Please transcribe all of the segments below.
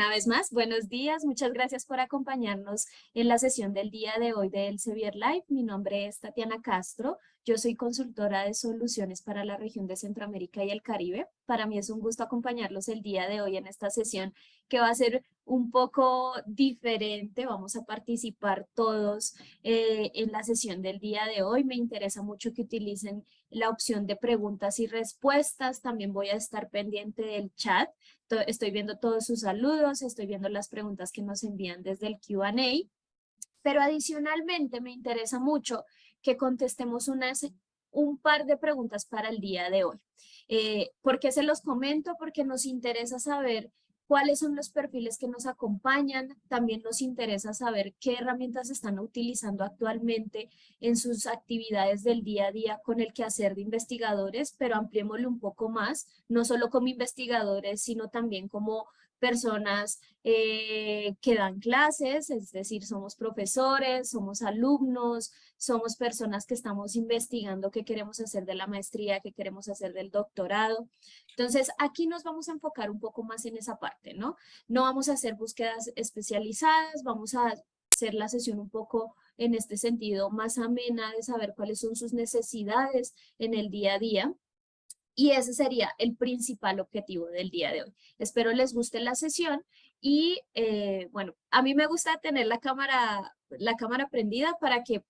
Una vez más, buenos días. Muchas gracias por acompañarnos en la sesión del día de hoy de Elsevier Live. Mi nombre es Tatiana Castro. Yo soy consultora de soluciones para la región de Centroamérica y el Caribe. Para mí es un gusto acompañarlos el día de hoy en esta sesión que va a ser un poco diferente. Vamos a participar todos en la sesión del día de hoy. Me interesa mucho que utilicen la opción de preguntas y respuestas. También voy a estar pendiente del chat. Estoy viendo todos sus saludos, estoy viendo las preguntas que nos envían desde el Q&A, pero adicionalmente me interesa mucho que contestemos un par de preguntas para el día de hoy. ¿Por qué se los comento? Porque nos interesa saber cuáles son los perfiles que nos acompañan. También nos interesa saber qué herramientas están utilizando actualmente en sus actividades del día a día con el quehacer de investigadores, pero ampliémoslo un poco más, no solo como investigadores, sino también como personas que dan clases, es decir, somos profesores, somos alumnos, somos personas que estamos investigando qué queremos hacer de la maestría, qué queremos hacer del doctorado. Entonces, aquí nos vamos a enfocar un poco más en esa parte, ¿no? No vamos a hacer búsquedas especializadas, vamos a hacer la sesión un poco en este sentido más amena de saber cuáles son sus necesidades en el día a día. Y ese sería el principal objetivo del día de hoy. Espero les guste la sesión y bueno, a mí me gusta tener la cámara prendida para que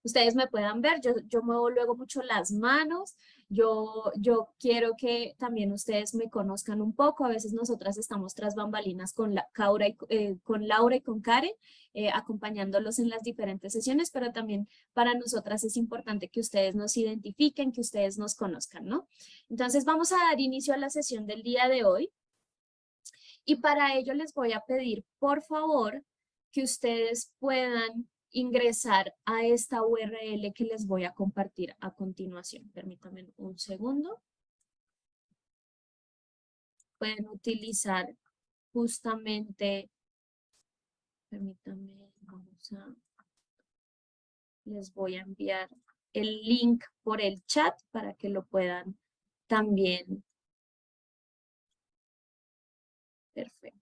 ustedes me puedan ver. Yo muevo luego mucho las manos. Yo quiero que también ustedes me conozcan un poco. A veces nosotras estamos tras bambalinas con con Laura y con Karen, acompañándolos en las diferentes sesiones, pero también para nosotras es importante que ustedes nos identifiquen, que ustedes nos conozcan, ¿no? Entonces vamos a dar inicio a la sesión del día de hoy y para ello les voy a pedir, por favor, que ustedes puedan ingresar a esta URL que les voy a compartir a continuación. Permítanme un segundo. Pueden utilizar justamente, permítanme, les voy a enviar el link por el chat para que lo puedan también. Perfecto.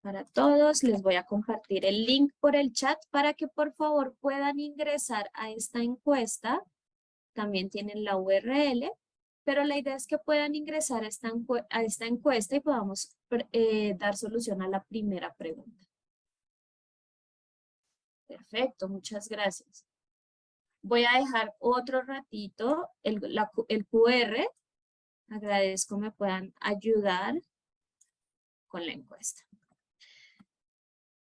Para todos les voy a compartir el link por el chat para que por favor puedan ingresar a esta encuesta. También tienen la URL, pero la idea es que puedan ingresar a esta encuesta y podamos dar solución a la primera pregunta. Perfecto, muchas gracias. Voy a dejar otro ratito el QR. Agradezco me puedan ayudar con la encuesta.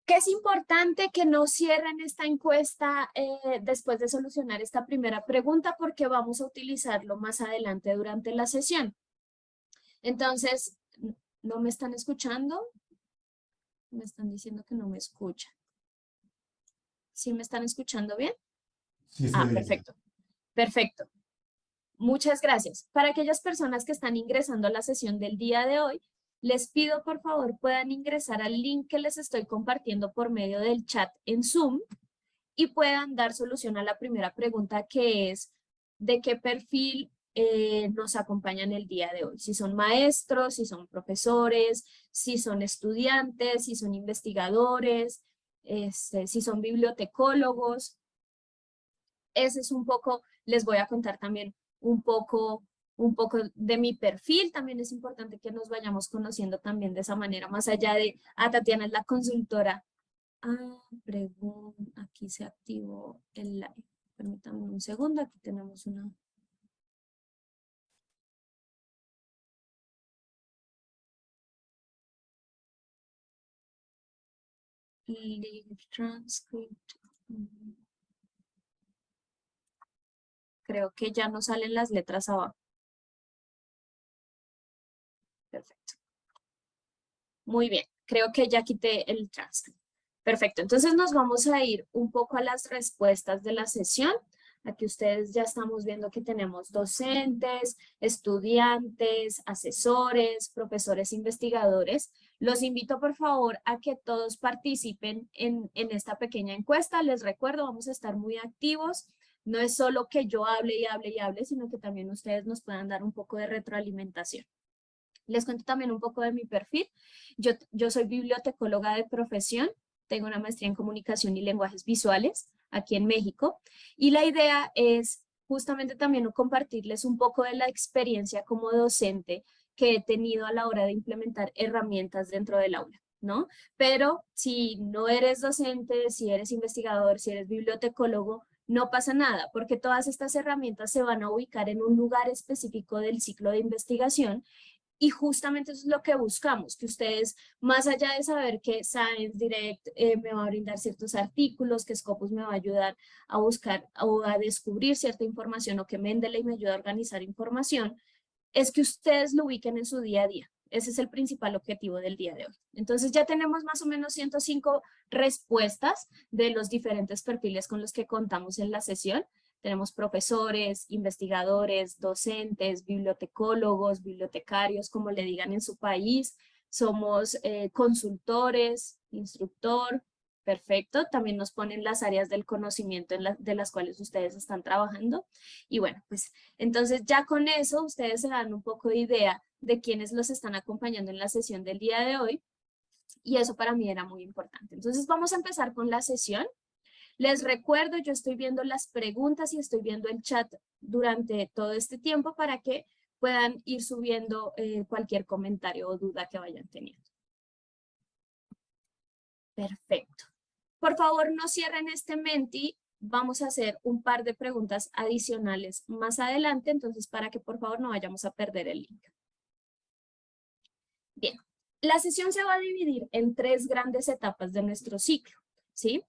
Que es importante que no cierren esta encuesta después de solucionar esta primera pregunta porque vamos a utilizarlo más adelante durante la sesión. Entonces, ¿no me están escuchando? Me están diciendo que no me escuchan. ¿Sí me están escuchando bien? Sí, está bien. Perfecto. Perfecto. Muchas gracias. Para aquellas personas que están ingresando a la sesión del día de hoy, les pido por favor puedan ingresar al link que les estoy compartiendo por medio del chat en Zoom y puedan dar solución a la primera pregunta que es ¿de qué perfil nos acompañan el día de hoy? Si son maestros, si son profesores, si son estudiantes, si son investigadores, si son bibliotecólogos. Ese es un poco, les voy a contar también un poco de mi perfil. También es importante que nos vayamos conociendo también de esa manera, más allá de, Tatiana es la consultora. Aquí se activó el live. Permítanme un segundo, aquí tenemos una. Live transcript. Creo que ya no salen las letras abajo. Perfecto. Muy bien, creo que ya quité el transcript. Perfecto, entonces nos vamos a ir un poco a las respuestas de la sesión. Aquí ustedes ya estamos viendo que tenemos docentes, estudiantes, asesores, profesores, investigadores. Los invito por favor a que todos participen en esta pequeña encuesta. Les recuerdo, vamos a estar muy activos. No es solo que yo hable y hable y hable, sino que también ustedes nos puedan dar un poco de retroalimentación. Les cuento también un poco de mi perfil. Yo soy bibliotecóloga de profesión, tengo una maestría en comunicación y lenguajes visuales aquí en México y la idea es justamente también compartirles un poco de la experiencia como docente que he tenido a la hora de implementar herramientas dentro del aula, ¿no? Pero si no eres docente, si eres investigador, si eres bibliotecólogo, no pasa nada, porque todas estas herramientas se van a ubicar en un lugar específico del ciclo de investigación y justamente eso es lo que buscamos, que ustedes, más allá de saber que Science Direct me va a brindar ciertos artículos, que Scopus me va a ayudar a buscar o a descubrir cierta información o que Mendeley me ayuda a organizar información, es que ustedes lo ubiquen en su día a día. Ese es el principal objetivo del día de hoy. Entonces ya tenemos más o menos 105 respuestas de los diferentes perfiles con los que contamos en la sesión. Tenemos profesores, investigadores, docentes, bibliotecólogos, bibliotecarios, como le digan en su país. Somos consultores, instructor. Perfecto. También nos ponen las áreas del conocimiento de las cuales ustedes están trabajando. Y bueno, pues entonces ya con eso ustedes se dan un poco de idea de quiénes los están acompañando en la sesión del día de hoy. Y eso para mí era muy importante. Entonces vamos a empezar con la sesión. Les recuerdo, yo estoy viendo las preguntas y estoy viendo el chat durante todo este tiempo para que puedan ir subiendo cualquier comentario o duda que vayan teniendo. Perfecto. Por favor, no cierren este Menti. Vamos a hacer un par de preguntas adicionales más adelante, entonces para que por favor no vayamos a perder el link. Bien, la sesión se va a dividir en 3 grandes etapas de nuestro ciclo, ¿sí?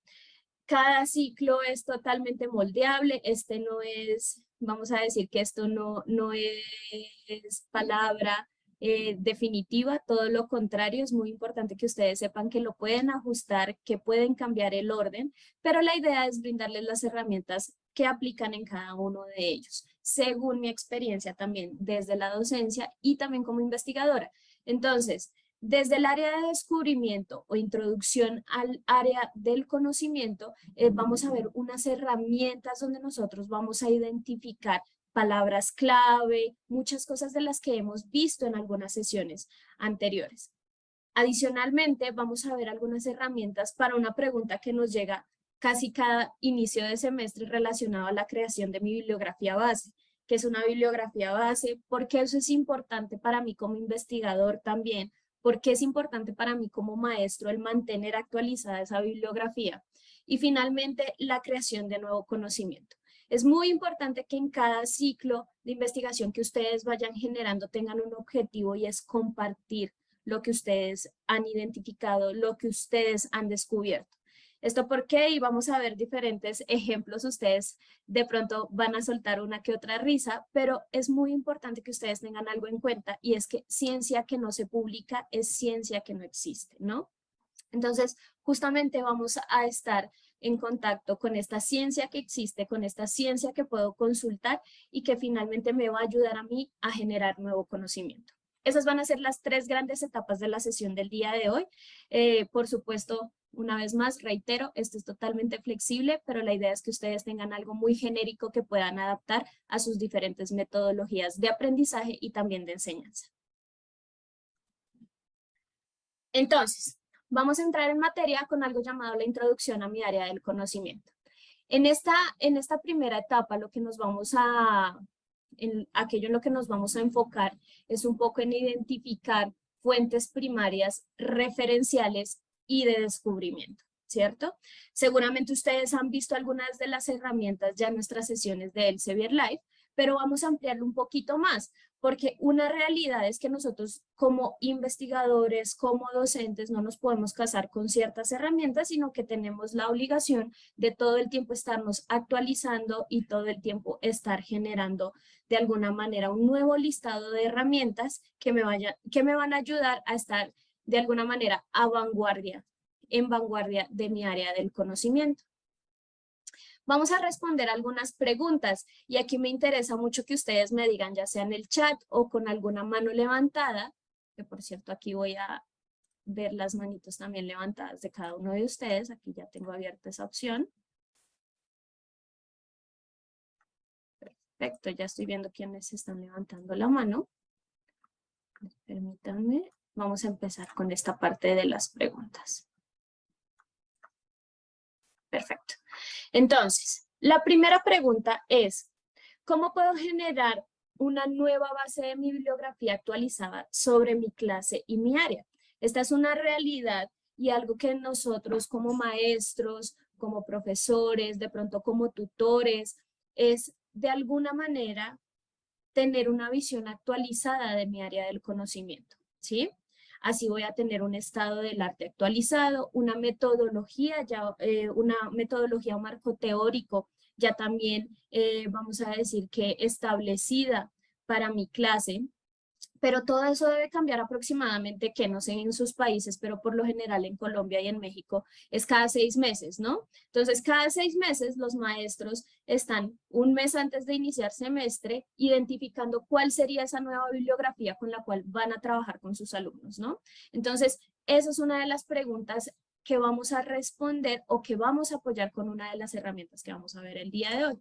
Cada ciclo es totalmente moldeable, este no es, vamos a decir que esto no es palabra definitiva, todo lo contrario, es muy importante que ustedes sepan que lo pueden ajustar, que pueden cambiar el orden, pero la idea es brindarles las herramientas que aplican en cada uno de ellos, según mi experiencia también desde la docencia y también como investigadora. Entonces, desde el área de descubrimiento o introducción al área del conocimiento, vamos a ver unas herramientas donde nosotros vamos a identificar palabras clave, muchas cosas de las que hemos visto en algunas sesiones anteriores. Adicionalmente, vamos a ver algunas herramientas para una pregunta que nos llega casi cada inicio de semestre relacionado a la creación de mi bibliografía base, que es una bibliografía base, porque eso es importante para mí como investigador también, porque es importante para mí como maestro el mantener actualizada esa bibliografía. Y finalmente, la creación de nuevo conocimiento. Es muy importante que en cada ciclo de investigación que ustedes vayan generando tengan un objetivo y es compartir lo que ustedes han identificado, lo que ustedes han descubierto. ¿Esto por qué? Y vamos a ver diferentes ejemplos. Ustedes de pronto van a soltar una que otra risa, pero es muy importante que ustedes tengan algo en cuenta y es que ciencia que no se publica es ciencia que no existe, ¿no? Entonces, justamente vamos a estar en contacto con esta ciencia que existe, con esta ciencia que puedo consultar y que finalmente me va a ayudar a mí a generar nuevo conocimiento. Esas van a ser las 3 grandes etapas de la sesión del día de hoy. Por supuesto, una vez más, reitero, esto es totalmente flexible, pero la idea es que ustedes tengan algo muy genérico que puedan adaptar a sus diferentes metodologías de aprendizaje y también de enseñanza. Entonces, vamos a entrar en materia con algo llamado la introducción a mi área del conocimiento. En esta primera etapa, lo que nos vamos aquello en lo que nos vamos a enfocar es un poco en identificar fuentes primarias referenciales y de descubrimiento, ¿cierto? Seguramente ustedes han visto algunas de las herramientas ya en nuestras sesiones de Elsevier Live, pero vamos a ampliarlo un poquito más, porque una realidad es que nosotros como investigadores, como docentes, no nos podemos casar con ciertas herramientas, sino que tenemos la obligación de todo el tiempo estarnos actualizando y todo el tiempo estar generando de alguna manera un nuevo listado de herramientas que me van a ayudar a estar de alguna manera en vanguardia de mi área del conocimiento. Vamos a responder algunas preguntas y aquí me interesa mucho que ustedes me digan, ya sea en el chat o con alguna mano levantada, que por cierto aquí voy a ver las manitos también levantadas de cada uno de ustedes. Aquí ya tengo abierta esa opción. Perfecto, ya estoy viendo quiénes están levantando la mano. Permítanme, vamos a empezar con esta parte de las preguntas. Perfecto. Entonces, la primera pregunta es, ¿cómo puedo generar una nueva base de mi bibliografía actualizada sobre mi clase y mi área? Esta es una realidad y algo que nosotros como maestros, como profesores, de pronto como tutores, es de alguna manera tener una visión actualizada de mi área del conocimiento, ¿sí? Así voy a tener un estado del arte actualizado, una metodología o marco teórico ya también, vamos a decir que establecida para mi clase, pero todo eso debe cambiar aproximadamente, que no sé en sus países, pero por lo general en Colombia y en México es cada 6 meses, ¿no? Entonces, cada 6 meses los maestros están un mes antes de iniciar semestre identificando cuál sería esa nueva bibliografía con la cual van a trabajar con sus alumnos, ¿no? Entonces, esa es una de las preguntas que vamos a responder o que vamos a apoyar con una de las herramientas que vamos a ver el día de hoy.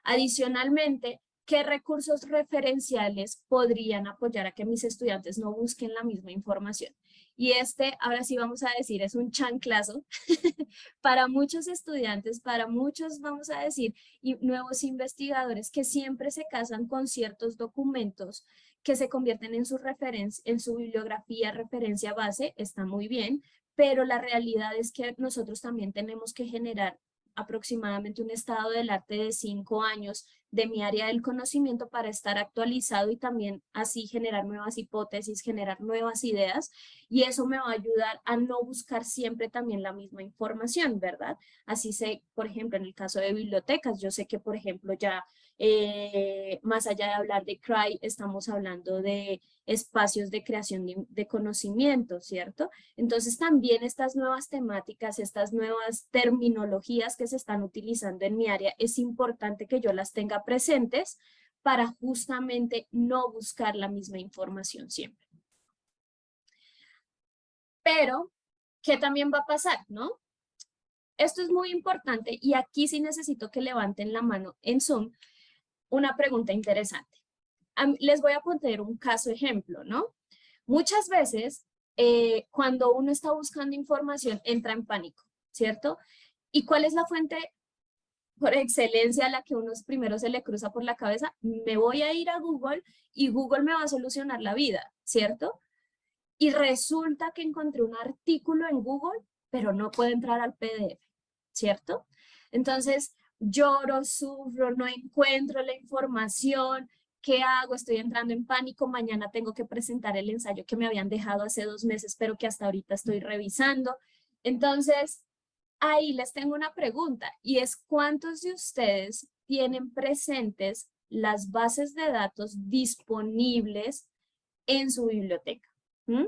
Adicionalmente, ¿qué recursos referenciales podrían apoyar a que mis estudiantes no busquen la misma información? Y ahora sí vamos a decir, es un chanclazo para muchos estudiantes, para muchos, vamos a decir, y nuevos investigadores que siempre se casan con ciertos documentos que se convierten en en su bibliografía, referencia base, está muy bien, pero la realidad es que nosotros también tenemos que generar aproximadamente un estado del arte de 5 años de mi área del conocimiento para estar actualizado y también así generar nuevas hipótesis, generar nuevas ideas, y eso me va a ayudar a no buscar siempre también la misma información, ¿verdad? Así sé, por ejemplo, en el caso de bibliotecas, yo sé que, por ejemplo, ya más allá de hablar de CRY, estamos hablando de espacios de creación de conocimiento, ¿cierto? Entonces también estas nuevas temáticas, estas nuevas terminologías que se están utilizando en mi área, es importante que yo las tenga presentes para justamente no buscar la misma información siempre. Pero, ¿qué también va a pasar, no? Esto es muy importante y aquí sí necesito que levanten la mano en Zoom una pregunta interesante. Les voy a poner un caso ejemplo, ¿no? Muchas veces, cuando uno está buscando información, entra en pánico, ¿cierto? ¿Y cuál es la fuente por excelencia a la que uno primero se le cruza por la cabeza? Me voy a ir a Google y Google me va a solucionar la vida, ¿cierto? Y resulta que encontré un artículo en Google, pero no puedo entrar al PDF, ¿cierto? Entonces, lloro, sufro, no encuentro la información. ¿Qué hago? Estoy entrando en pánico. Mañana tengo que presentar el ensayo que me habían dejado hace 2 meses, pero que hasta ahorita estoy revisando. Entonces, ahí les tengo una pregunta y es, ¿cuántos de ustedes tienen presentes las bases de datos disponibles en su biblioteca? ¿Mm?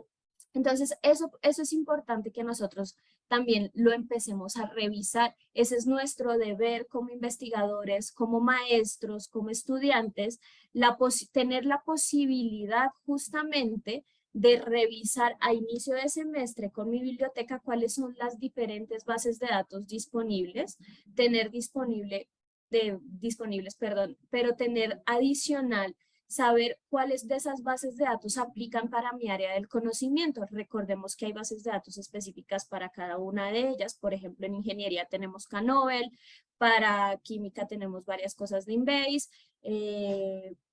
Entonces, eso es importante que nosotros también lo empecemos a revisar. Ese es nuestro deber como investigadores, como maestros, como estudiantes, tener la posibilidad justamente de revisar a inicio de semestre con mi biblioteca cuáles son las diferentes bases de datos disponibles, tener disponibles, perdón, pero tener adicional saber cuáles de esas bases de datos aplican para mi área del conocimiento. Recordemos que hay bases de datos específicas para cada una de ellas. Por ejemplo, en ingeniería tenemos Canobel, para química tenemos varias cosas de Embase,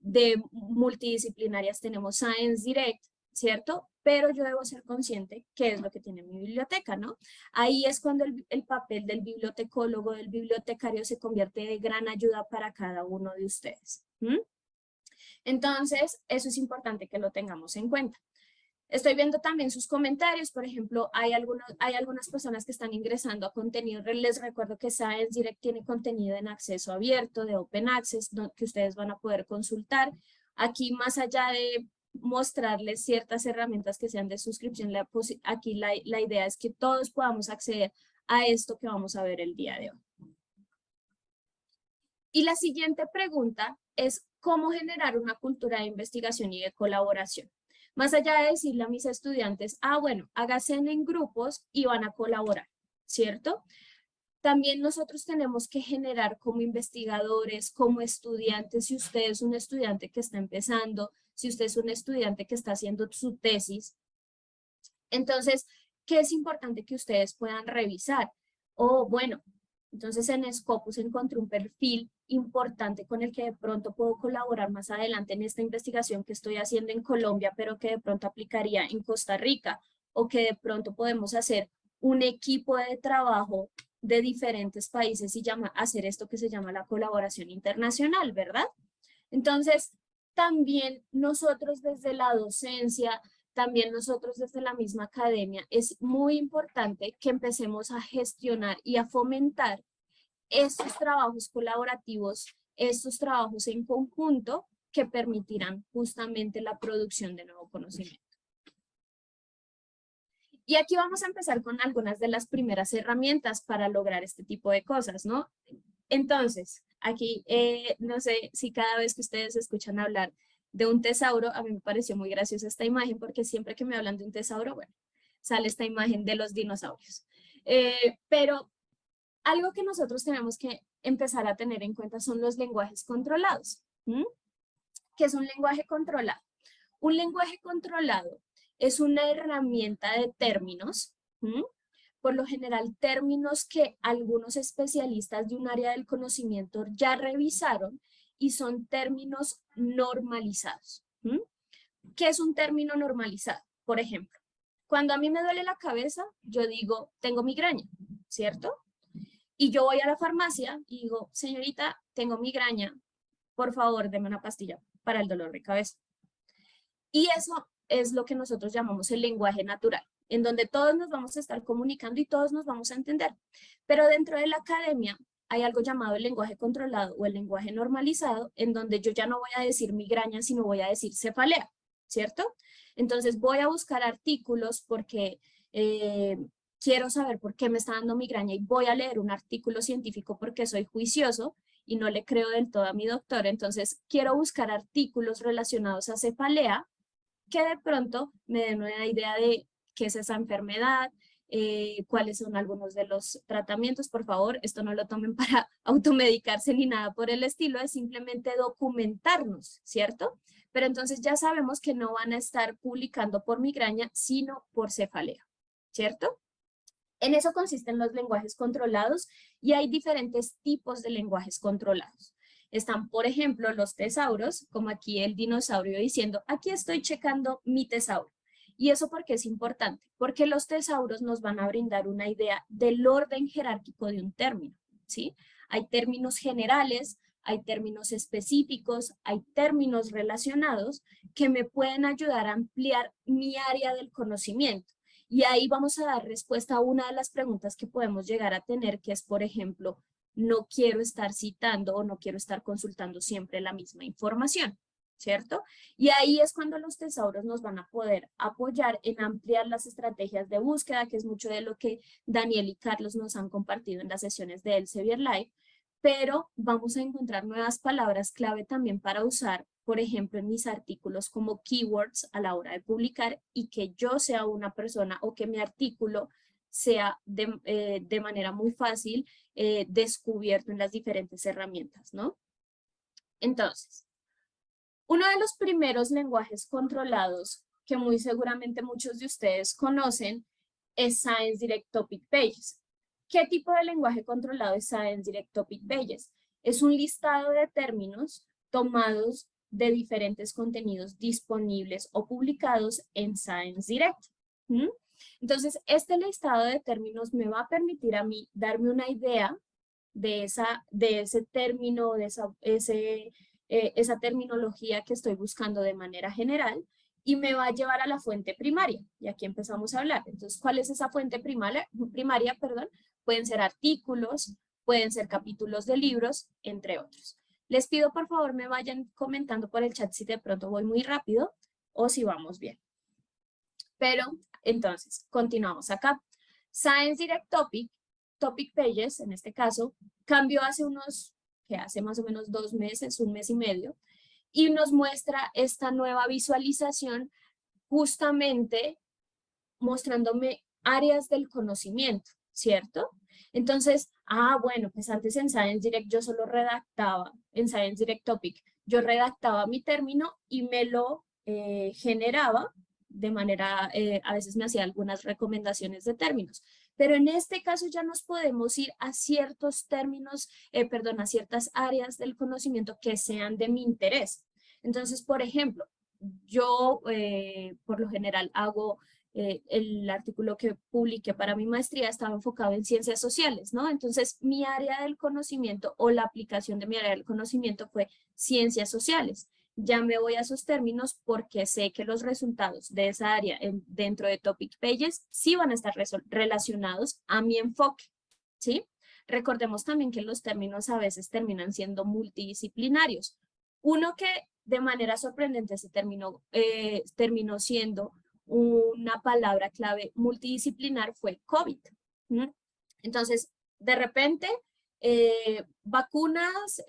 de multidisciplinarias tenemos Science Direct, ¿cierto? Pero yo debo ser consciente qué es lo que tiene mi biblioteca, ¿no? Ahí es cuando el papel del bibliotecólogo, del bibliotecario se convierte de gran ayuda para cada uno de ustedes. ¿Mm? Entonces, eso es importante que lo tengamos en cuenta. Estoy viendo también sus comentarios, por ejemplo, hay algunas personas que están ingresando a contenido. Les recuerdo que Science Direct tiene contenido en acceso abierto, de Open Access, que ustedes van a poder consultar. Aquí, más allá de mostrarles ciertas herramientas que sean de suscripción, aquí la idea es que todos podamos acceder a esto que vamos a ver el día de hoy. Y la siguiente pregunta es, ¿cómo generar una cultura de investigación y de colaboración? Más allá de decirle a mis estudiantes, bueno, háganse en grupos y van a colaborar, ¿cierto? También nosotros tenemos que generar como investigadores, como estudiantes, si usted es un estudiante que está empezando, si usted es un estudiante que está haciendo su tesis. Entonces, ¿qué es importante que ustedes puedan revisar? O bueno, entonces en Scopus encontré un perfil importante con el que de pronto puedo colaborar más adelante en esta investigación que estoy haciendo en Colombia, pero que de pronto aplicaría en Costa Rica, o que de pronto podemos hacer un equipo de trabajo de diferentes países y hacer esto que se llama la colaboración internacional, ¿verdad? Entonces, también nosotros desde la docencia, también nosotros desde la misma academia, es muy importante que empecemos a gestionar y a fomentar estos trabajos colaborativos, estos trabajos en conjunto que permitirán justamente la producción de nuevo conocimiento. Y aquí vamos a empezar con algunas de las primeras herramientas para lograr este tipo de cosas, ¿no? Entonces, aquí no sé si cada vez que ustedes escuchan hablar de un tesauro, a mí me pareció muy graciosa esta imagen porque siempre que me hablan de un tesauro, bueno, sale esta imagen de los dinosaurios. Pero algo que nosotros tenemos que empezar a tener en cuenta son los lenguajes controlados. ¿Qué es un lenguaje controlado? Un lenguaje controlado es una herramienta de términos, por lo general términos que algunos especialistas de un área del conocimiento ya revisaron y son términos normalizados. ¿Qué es un término normalizado? Por ejemplo, cuando a mí me duele la cabeza, yo digo, tengo migraña, ¿cierto? Y yo voy a la farmacia y digo, señorita, tengo migraña, por favor, deme una pastilla para el dolor de cabeza. Y eso es lo que nosotros llamamos el lenguaje natural, en donde todos nos vamos a estar comunicando y todos nos vamos a entender. Pero dentro de la academia hay algo llamado el lenguaje controlado o el lenguaje normalizado, en donde yo ya no voy a decir migraña, sino voy a decir cefalea, ¿cierto? Entonces voy a buscar artículos porque quiero saber por qué me está dando migraña y voy a leer un artículo científico porque soy juicioso y no le creo del todo a mi doctor. Entonces quiero buscar artículos relacionados a cefalea que de pronto me den una idea de qué es esa enfermedad, cuáles son algunos de los tratamientos. Por favor, esto no lo tomen para automedicarse ni nada por el estilo, es simplemente documentarnos, ¿cierto? Pero entonces ya sabemos que no van a estar publicando por migraña, sino por cefalea, ¿cierto? En eso consisten los lenguajes controlados y hay diferentes tipos de lenguajes controlados. Están, por ejemplo, los tesauros, como aquí el dinosaurio diciendo, aquí estoy checando mi tesauro. ¿Y eso por qué es importante? Porque los tesauros nos van a brindar una idea del orden jerárquico de un término, ¿sí? Hay términos generales, hay términos específicos, hay términos relacionados que me pueden ayudar a ampliar mi área del conocimiento. Y ahí vamos a dar respuesta a una de las preguntas que podemos llegar a tener, que es, por ejemplo, no quiero estar citando o no quiero estar consultando siempre la misma información, ¿cierto? Y ahí es cuando los tesauros nos van a poder apoyar en ampliar las estrategias de búsqueda, que es mucho de lo que Daniel y Carlos nos han compartido en las sesiones de Elsevier Live, pero vamos a encontrar nuevas palabras clave también para usar, por ejemplo, en mis artículos como keywords a la hora de publicar y que yo sea una persona o que mi artículo sea de manera muy fácil descubierto en las diferentes herramientas, ¿no? Entonces, uno de los primeros lenguajes controlados que muy seguramente muchos de ustedes conocen es Science Direct Topic Pages. ¿Qué tipo de lenguaje controlado es Science Direct Topic Pages? Es un listado de términos tomados de diferentes contenidos disponibles o publicados en Science Direct. Entonces, este listado de términos me va a permitir a mí darme una idea de ese término, de esa terminología que estoy buscando de manera general y me va a llevar a la fuente primaria. Y aquí empezamos a hablar. Entonces, ¿cuál es esa fuente primaria? Pueden ser artículos, pueden ser capítulos de libros, entre otros. Les pido por favor me vayan comentando por el chat si de pronto voy muy rápido o si vamos bien. Pero entonces, continuamos acá. Science Direct Topic Pages, en este caso, cambió hace más o menos 2 meses, 1 mes y medio, y nos muestra esta nueva visualización justamente mostrándome áreas del conocimiento, ¿cierto? Entonces, bueno, pues antes en Science Direct yo solo redactaba, en Science Direct Topic, yo redactaba mi término y me lo generaba de manera, a veces me hacía algunas recomendaciones de términos. Pero en este caso ya nos podemos ir a ciertos términos, perdón, a ciertas áreas del conocimiento que sean de mi interés. Entonces, por ejemplo, yo por lo general hago el artículo que publiqué para mi maestría estaba enfocado en ciencias sociales, ¿no? Entonces, mi área del conocimiento o la aplicación de mi área del conocimiento fue ciencias sociales. Ya me voy a esos términos porque sé que los resultados de esa área dentro de Topic Pages sí van a estar relacionados a mi enfoque, ¿sí? Recordemos también que los términos a veces terminan siendo multidisciplinarios. Uno que de manera sorprendente se terminó siendo una palabra clave multidisciplinar fue COVID. ¿No? Entonces, de repente, vacunas,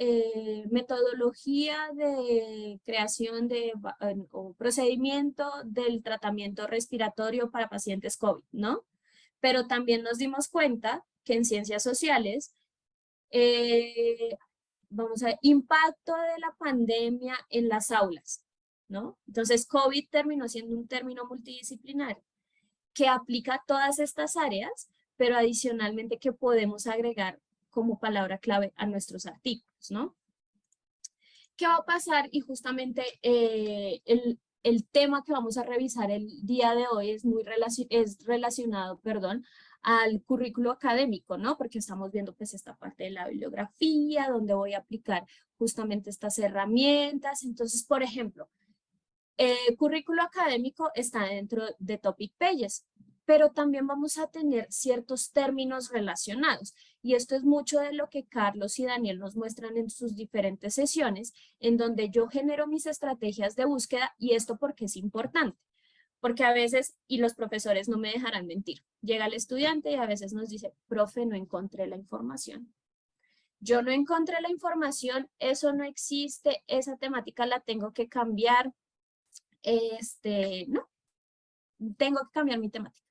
metodología de creación de o procedimiento del tratamiento respiratorio para pacientes COVID, ¿no? Pero también nos dimos cuenta que en ciencias sociales, eh, vamos a ver, impacto de la pandemia en las aulas, ¿no? Entonces, COVID terminó siendo un término multidisciplinario que aplica a todas estas áreas, pero adicionalmente que podemos agregar como palabra clave a nuestros artículos, ¿no? ¿Qué va a pasar? Y justamente el tema que vamos a revisar el día de hoy es relacionado, perdón, al currículo académico, ¿no? Porque estamos viendo pues esta parte de la bibliografía, donde voy a aplicar justamente estas herramientas. Entonces, por ejemplo, currículo académico está dentro de Topic Pages, pero también vamos a tener ciertos términos relacionados. Y esto es mucho de lo que Carlos y Daniel nos muestran en sus diferentes sesiones, en donde yo genero mis estrategias de búsqueda y esto porque es importante. Porque a veces, y los profesores no me dejarán mentir, llega el estudiante y a veces nos dice, profe, no encontré la información. Yo no encontré la información, eso no existe, esa temática la tengo que cambiar, no, tengo que cambiar mi temática,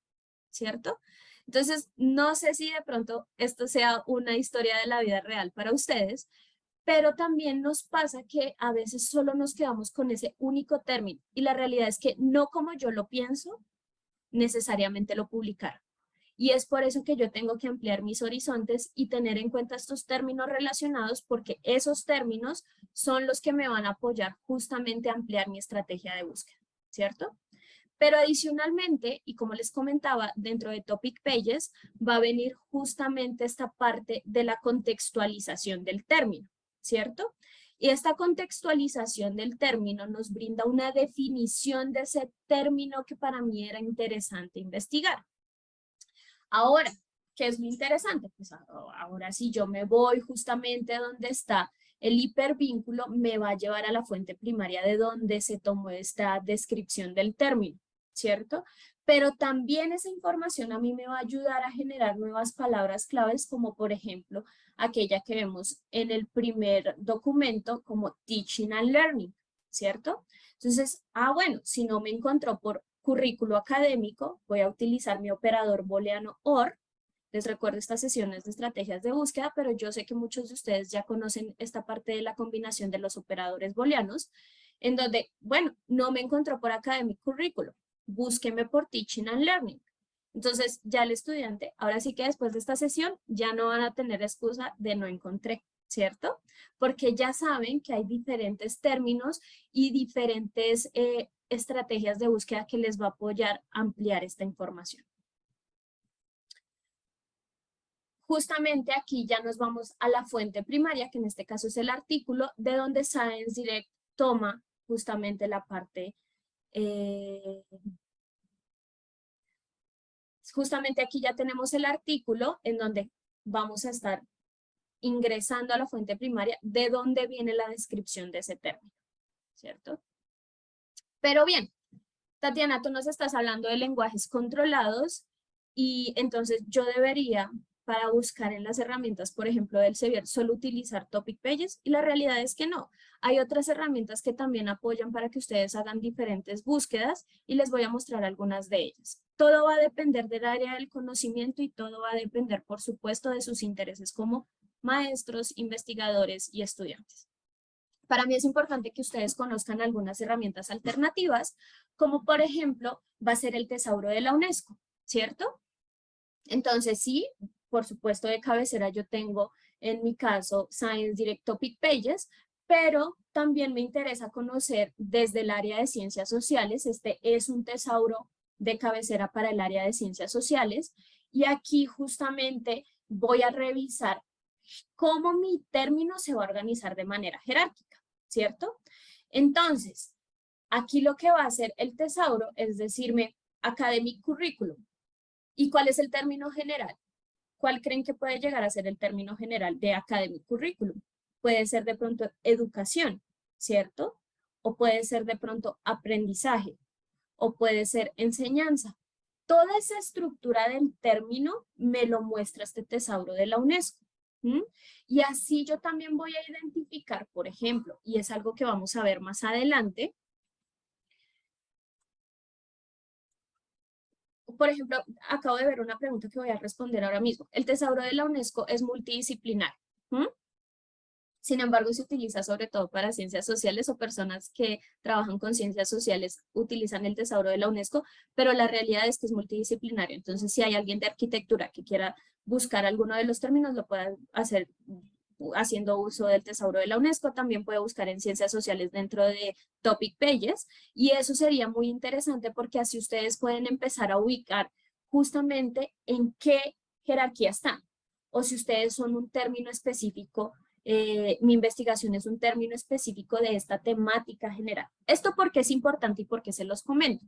¿cierto? Entonces, no sé si de pronto esto sea una historia de la vida real para ustedes, pero también nos pasa que a veces solo nos quedamos con ese único término y la realidad es que no como yo lo pienso, necesariamente lo publicar. Y es por eso que yo tengo que ampliar mis horizontes y tener en cuenta estos términos relacionados porque esos términos son los que me van a apoyar justamente a ampliar mi estrategia de búsqueda, ¿cierto? Pero adicionalmente, y como les comentaba, dentro de Topic Pages va a venir justamente esta parte de la contextualización del término, ¿cierto? Y esta contextualización del término nos brinda una definición de ese término que para mí era interesante investigar. Ahora, ¿qué es lo interesante? Pues ahora si yo me voy justamente a donde está el hipervínculo, me va a llevar a la fuente primaria de donde se tomó esta descripción del término, ¿cierto? Pero también esa información a mí me va a ayudar a generar nuevas palabras claves, como por ejemplo aquella que vemos en el primer documento como Teaching and Learning, ¿cierto? Entonces, bueno, si no me encontró por currículo académico, voy a utilizar mi operador booleano OR. Les recuerdo estas sesiones de estrategias de búsqueda, pero yo sé que muchos de ustedes ya conocen esta parte de la combinación de los operadores booleanos, en donde, bueno, no me encontró por academic currículo, búsqueme por teaching and learning. Entonces, ya el estudiante, ahora sí que después de esta sesión, ya no van a tener excusa de no encontré, ¿cierto? Porque ya saben que hay diferentes términos y diferentes estrategias de búsqueda que les va a apoyar a ampliar esta información. Justamente aquí ya nos vamos a la fuente primaria, que en este caso es el artículo, de donde Science Direct toma justamente la parte, justamente aquí ya tenemos el artículo en donde vamos a estar ingresando a la fuente primaria de dónde viene la descripción de ese término, ¿cierto? Pero bien, Tatiana, tú nos estás hablando de lenguajes controlados y entonces yo debería, para buscar en las herramientas, por ejemplo, del Sevier, solo utilizar Topic Pages y la realidad es que no. Hay otras herramientas que también apoyan para que ustedes hagan diferentes búsquedas y les voy a mostrar algunas de ellas. Todo va a depender del área del conocimiento y todo va a depender, por supuesto, de sus intereses como maestros, investigadores y estudiantes. Para mí es importante que ustedes conozcan algunas herramientas alternativas, como por ejemplo va a ser el Tesauro de la UNESCO, ¿cierto? Entonces sí, por supuesto de cabecera yo tengo en mi caso Science Direct Topic Pages, pero también me interesa conocer desde el área de ciencias sociales. Este es un tesauro de cabecera para el área de ciencias sociales y aquí justamente voy a revisar cómo mi término se va a organizar de manera jerárquica, ¿cierto? Entonces, aquí lo que va a hacer el tesauro es decirme academic curriculum. ¿Y cuál es el término general? ¿Cuál creen que puede llegar a ser el término general de academic curriculum? Puede ser de pronto educación, ¿cierto? O puede ser de pronto aprendizaje, o puede ser enseñanza. Toda esa estructura del término me lo muestra este tesauro de la UNESCO. ¿Mm? Y así yo también voy a identificar, por ejemplo, y es algo que vamos a ver más adelante. Por ejemplo, acabo de ver una pregunta que voy a responder ahora mismo. El tesauro de la UNESCO es multidisciplinar. ¿Mm? Sin embargo, se utiliza sobre todo para ciencias sociales o personas que trabajan con ciencias sociales utilizan el tesauro de la UNESCO, pero la realidad es que es multidisciplinario. Entonces, si hay alguien de arquitectura que quiera buscar alguno de los términos, lo puede hacer haciendo uso del tesauro de la UNESCO. También puede buscar en ciencias sociales dentro de Topic Pages y eso sería muy interesante porque así ustedes pueden empezar a ubicar justamente en qué jerarquía están. O si ustedes son un término específico, mi investigación es un término específico de esta temática general. Esto porque es importante y porque se los comento.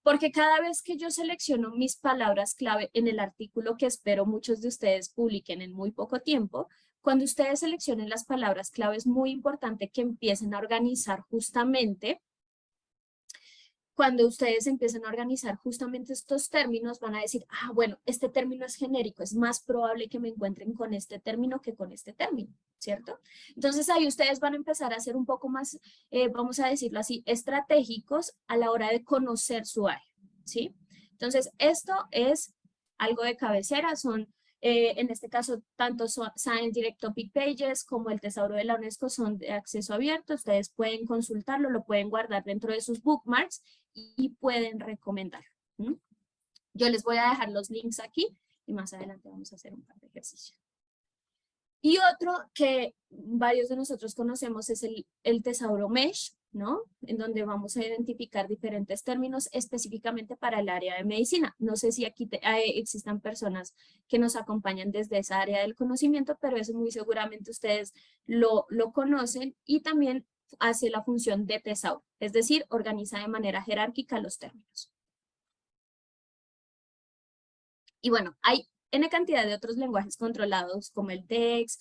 Porque cada vez que yo selecciono mis palabras clave en el artículo que espero muchos de ustedes publiquen en muy poco tiempo, cuando ustedes seleccionen las palabras clave es muy importante que empiecen a organizar justamente cuando ustedes empiecen a organizar justamente estos términos, van a decir, ah, bueno, este término es genérico, es más probable que me encuentren con este término que con este término, ¿cierto? Entonces ahí ustedes van a empezar a ser un poco más, vamos a decirlo así, estratégicos a la hora de conocer su área, ¿sí? Entonces esto es algo de cabecera, son en este caso, tanto Science Direct Topic Pages como el Tesauro de la UNESCO son de acceso abierto. Ustedes pueden consultarlo, lo pueden guardar dentro de sus bookmarks y pueden recomendar. ¿Mm? Yo les voy a dejar los links aquí y más adelante vamos a hacer un par de ejercicios. Y otro que varios de nosotros conocemos es el tesauro MESH, ¿no? En donde vamos a identificar diferentes términos específicamente para el área de medicina. No sé si aquí existan personas que nos acompañan desde esa área del conocimiento, pero eso muy seguramente ustedes lo conocen y también hace la función de tesauro, es decir, organiza de manera jerárquica los términos. Y bueno, hay N cantidad de otros lenguajes controlados como el DEX,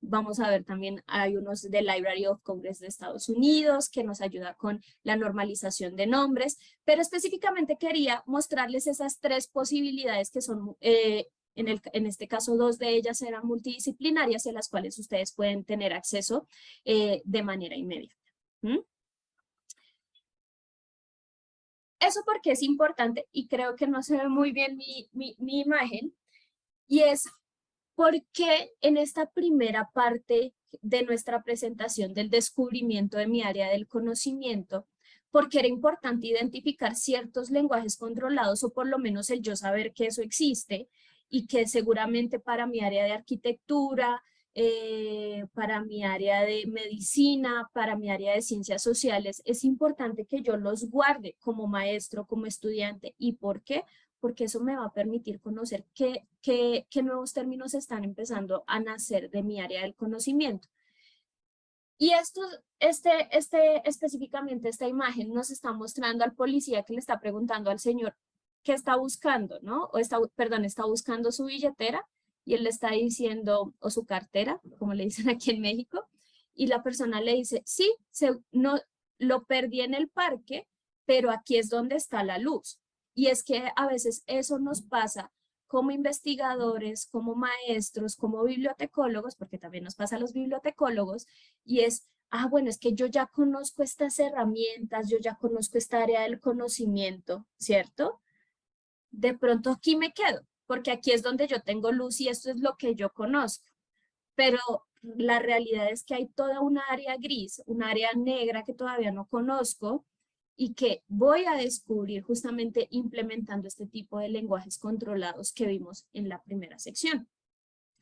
vamos a ver también, hay unos de Library of Congress de Estados Unidos que nos ayuda con la normalización de nombres, pero específicamente quería mostrarles esas tres posibilidades que son, en este caso, dos de ellas eran multidisciplinarias y a las cuales ustedes pueden tener acceso de manera inmediata. ¿Mm? Eso porque es importante y creo que no se ve muy bien mi imagen, y es porque en esta primera parte de nuestra presentación del descubrimiento de mi área del conocimiento, porque era importante identificar ciertos lenguajes controlados o por lo menos el yo saber que eso existe y que seguramente para mi área de arquitectura, para mi área de medicina, para mi área de ciencias sociales, es importante que yo los guarde como maestro, como estudiante. ¿Y por qué? Porque eso me va a permitir conocer qué nuevos términos están empezando a nacer de mi área del conocimiento. Y específicamente esta imagen nos está mostrando al policía que le está preguntando al señor qué está buscando, ¿no? O perdón, está buscando su billetera y él le está diciendo, o su cartera, como le dicen aquí en México, y la persona le dice, sí, no, lo perdí en el parque, pero aquí es donde está la luz. Y es que a veces eso nos pasa como investigadores, como maestros, como bibliotecólogos, porque también nos pasa a los bibliotecólogos, y es, ah, bueno, es que yo ya conozco estas herramientas, yo ya conozco esta área del conocimiento, ¿cierto? De pronto aquí me quedo, porque aquí es donde yo tengo luz y esto es lo que yo conozco. Pero la realidad es que hay toda una área gris, un área negra que todavía no conozco y que voy a descubrir justamente implementando este tipo de lenguajes controlados que vimos en la primera sección,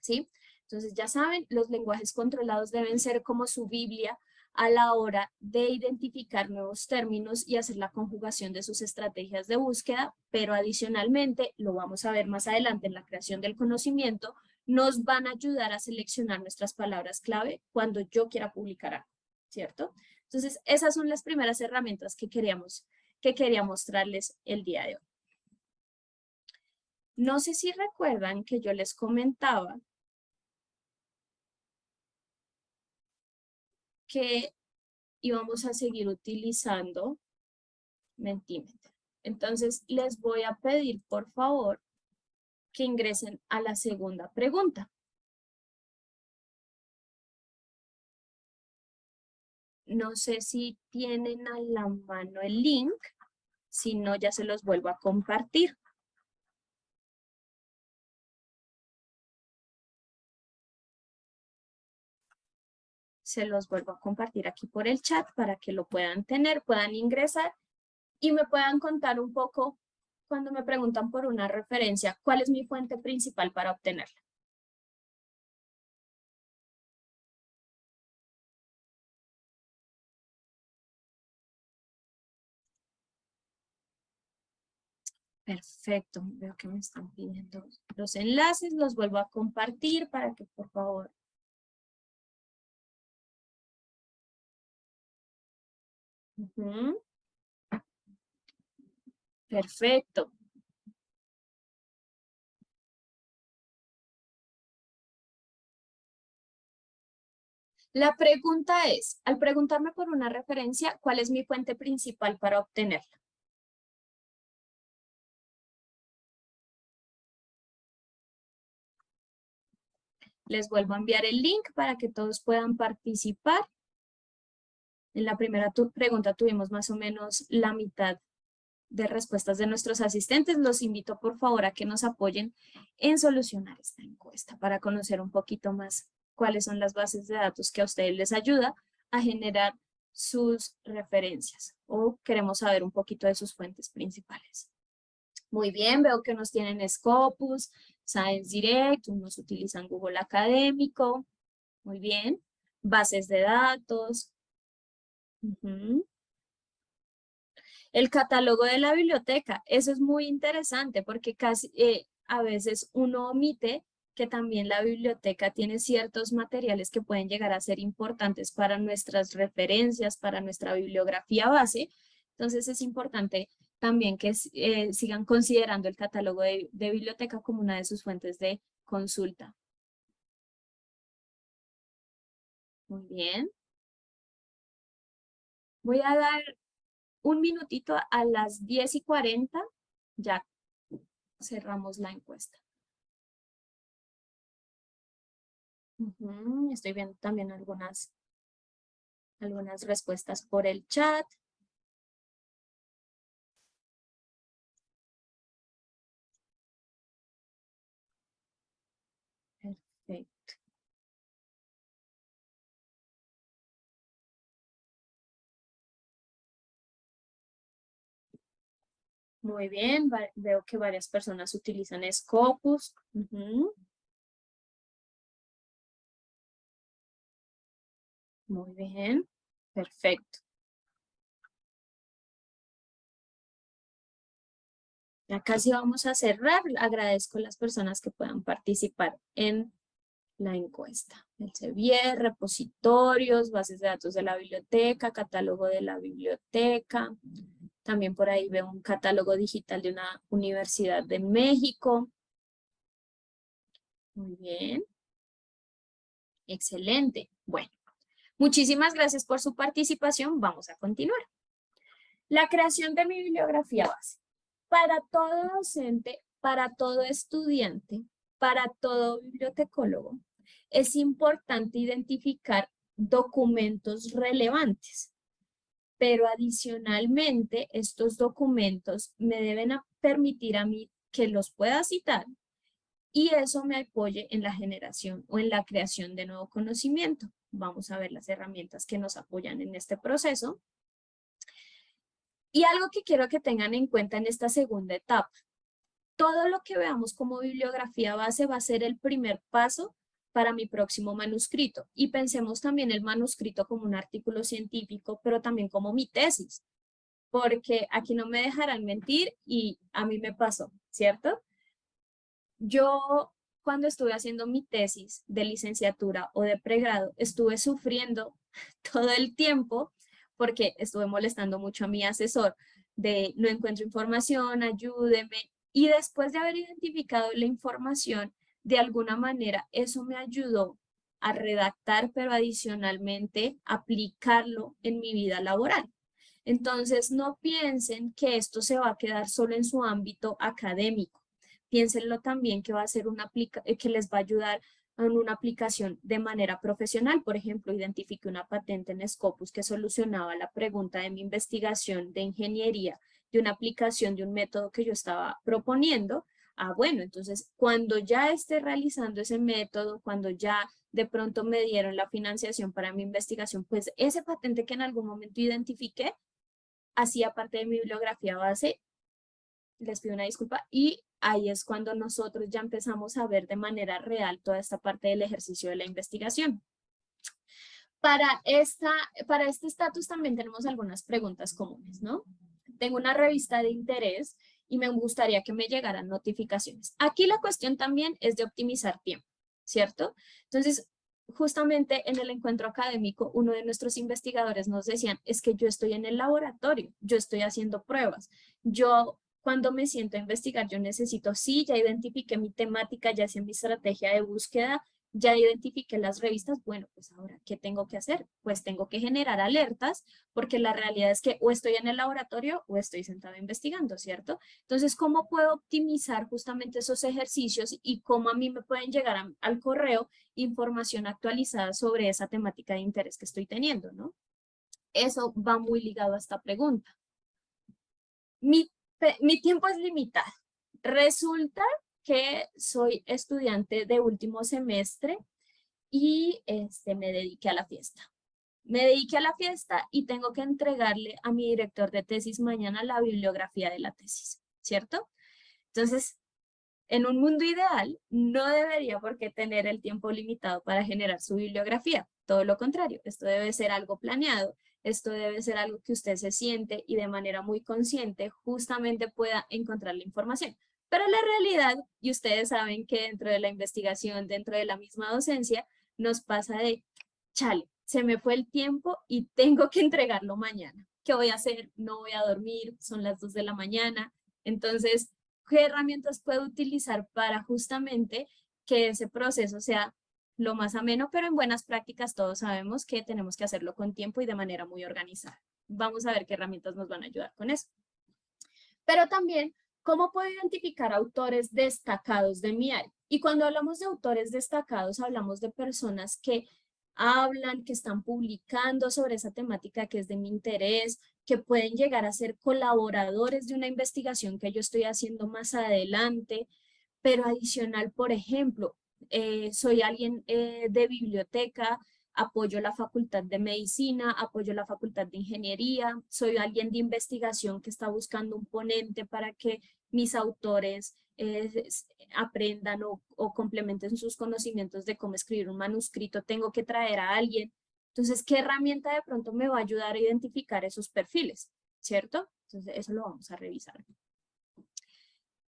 ¿sí? Entonces, ya saben, los lenguajes controlados deben ser como su Biblia a la hora de identificar nuevos términos y hacer la conjugación de sus estrategias de búsqueda, pero adicionalmente, lo vamos a ver más adelante en la creación del conocimiento, nos van a ayudar a seleccionar nuestras palabras clave cuando yo quiera publicar algo, ¿cierto? Entonces, esas son las primeras herramientas que quería mostrarles el día de hoy. No sé si recuerdan que yo les comentaba que íbamos a seguir utilizando Mentimeter. Entonces, les voy a pedir, por favor, que ingresen a la segunda pregunta. No sé si tienen a la mano el link, si no, ya se los vuelvo a compartir. Se los vuelvo a compartir aquí por el chat para que lo puedan tener, puedan ingresar y me puedan contar un poco cuando me preguntan por una referencia, ¿cuál es mi fuente principal para obtenerla? Perfecto, veo que me están pidiendo los enlaces, los vuelvo a compartir para que por favor. Perfecto. La pregunta es, al preguntarme por una referencia, ¿cuál es mi fuente principal para obtenerla? Les vuelvo a enviar el link para que todos puedan participar. En la primera pregunta tuvimos más o menos la mitad de respuestas de nuestros asistentes. Los invito por favor a que nos apoyen en solucionar esta encuesta para conocer un poquito más cuáles son las bases de datos que a ustedes les ayuda a generar sus referencias o queremos saber un poquito de sus fuentes principales. Muy bien, veo que nos tienen Scopus, Science Direct, unos utilizan Google Académico, muy bien, bases de datos. El catálogo de la biblioteca, eso es muy interesante porque casi a veces uno omite que también la biblioteca tiene ciertos materiales que pueden llegar a ser importantes para nuestras referencias, para nuestra bibliografía base. Entonces es importante también que sigan considerando el catálogo de biblioteca como una de sus fuentes de consulta. Muy bien. Voy a dar un minutito a las 10:40, ya cerramos la encuesta. Estoy viendo también algunas respuestas por el chat. Perfecto. Muy bien, veo que varias personas utilizan Scopus. Muy bien, perfecto. Ya casi vamos a cerrar. Agradezco a las personas que puedan participar en la encuesta. El Sevier, repositorios, bases de datos de la biblioteca, catálogo de la biblioteca. También por ahí veo un catálogo digital de una universidad de México. Muy bien. Excelente. Bueno, muchísimas gracias por su participación. Vamos a continuar. La creación de mi bibliografía base. Para todo docente, para todo estudiante, para todo bibliotecólogo, es importante identificar documentos relevantes, pero adicionalmente estos documentos me deben permitir a mí que los pueda citar y eso me apoye en la generación o en la creación de nuevo conocimiento. Vamos a ver las herramientas que nos apoyan en este proceso. Y algo que quiero que tengan en cuenta en esta segunda etapa, todo lo que veamos como bibliografía base va a ser el primer paso para mi próximo manuscrito. Y pensemos también el manuscrito como un artículo científico, pero también como mi tesis, porque aquí no me dejarán mentir y a mí me pasó, ¿cierto? Yo, cuando estuve haciendo mi tesis de licenciatura o de pregrado, estuve sufriendo todo el tiempo porque estuve molestando mucho a mi asesor de no encuentro información, ayúdeme. Y después de haber identificado la información, de alguna manera eso me ayudó a redactar, pero adicionalmente aplicarlo en mi vida laboral. Entonces, no piensen que esto se va a quedar solo en su ámbito académico. Piénsenlo también que va a ser que les va a ayudar en una aplicación de manera profesional. Por ejemplo, identifiqué una patente en Scopus que solucionaba la pregunta de mi investigación de ingeniería de una aplicación de un método que yo estaba proponiendo. Ah, bueno, entonces cuando ya esté realizando ese método, cuando ya de pronto me dieron la financiación para mi investigación, pues ese patente que en algún momento identifiqué hacía parte de mi bibliografía base, les pido una disculpa, y ahí es cuando nosotros ya empezamos a ver de manera real toda esta parte del ejercicio de la investigación. Para este estatus también tenemos algunas preguntas comunes, ¿no? Tengo una revista de interés y me gustaría que me llegaran notificaciones. Aquí la cuestión también es de optimizar tiempo, ¿cierto? Entonces, justamente en el encuentro académico, uno de nuestros investigadores nos decían, es que yo estoy en el laboratorio, yo estoy haciendo pruebas, yo cuando me siento a investigar, yo necesito, sí, ya identifiqué mi temática, ya hice mi estrategia de búsqueda, ya identifiqué las revistas, bueno, pues ahora, ¿qué tengo que hacer? Pues tengo que generar alertas, porque la realidad es que o estoy en el laboratorio o estoy sentado investigando, ¿cierto? Entonces, ¿cómo puedo optimizar justamente esos ejercicios y cómo a mí me pueden llegar al correo información actualizada sobre esa temática de interés que estoy teniendo, ¿no? Eso va muy ligado a esta pregunta. Mi tiempo es limitado. Resulta que soy estudiante de último semestre y me dediqué a la fiesta. Me dediqué a la fiesta y tengo que entregarle a mi director de tesis mañana la bibliografía de la tesis, ¿cierto? Entonces, en un mundo ideal, no debería por qué tener el tiempo limitado para generar su bibliografía. Todo lo contrario, esto debe ser algo planeado, esto debe ser algo que usted se siente y de manera muy consciente justamente pueda encontrar la información. Pero la realidad, y ustedes saben que dentro de la investigación, dentro de la misma docencia, nos pasa de, chale, se me fue el tiempo y tengo que entregarlo mañana. ¿Qué voy a hacer? No voy a dormir, son las 2 de la mañana. Entonces, ¿qué herramientas puedo utilizar para justamente que ese proceso sea lo más ameno, pero en buenas prácticas todos sabemos que tenemos que hacerlo con tiempo y de manera muy organizada? Vamos a ver qué herramientas nos van a ayudar con eso. Pero también, ¿cómo puedo identificar autores destacados de mi área? Y cuando hablamos de autores destacados, hablamos de personas que hablan, que están publicando sobre esa temática que es de mi interés, que pueden llegar a ser colaboradores de una investigación que yo estoy haciendo más adelante, pero adicional, por ejemplo, soy alguien de biblioteca, apoyo la Facultad de Medicina, apoyo la Facultad de Ingeniería, soy alguien de investigación que está buscando un ponente para que mis autores aprendan o complementen sus conocimientos de cómo escribir un manuscrito, tengo que traer a alguien. Entonces, ¿qué herramienta de pronto me va a ayudar a identificar esos perfiles? ¿Cierto? Entonces, eso lo vamos a revisar.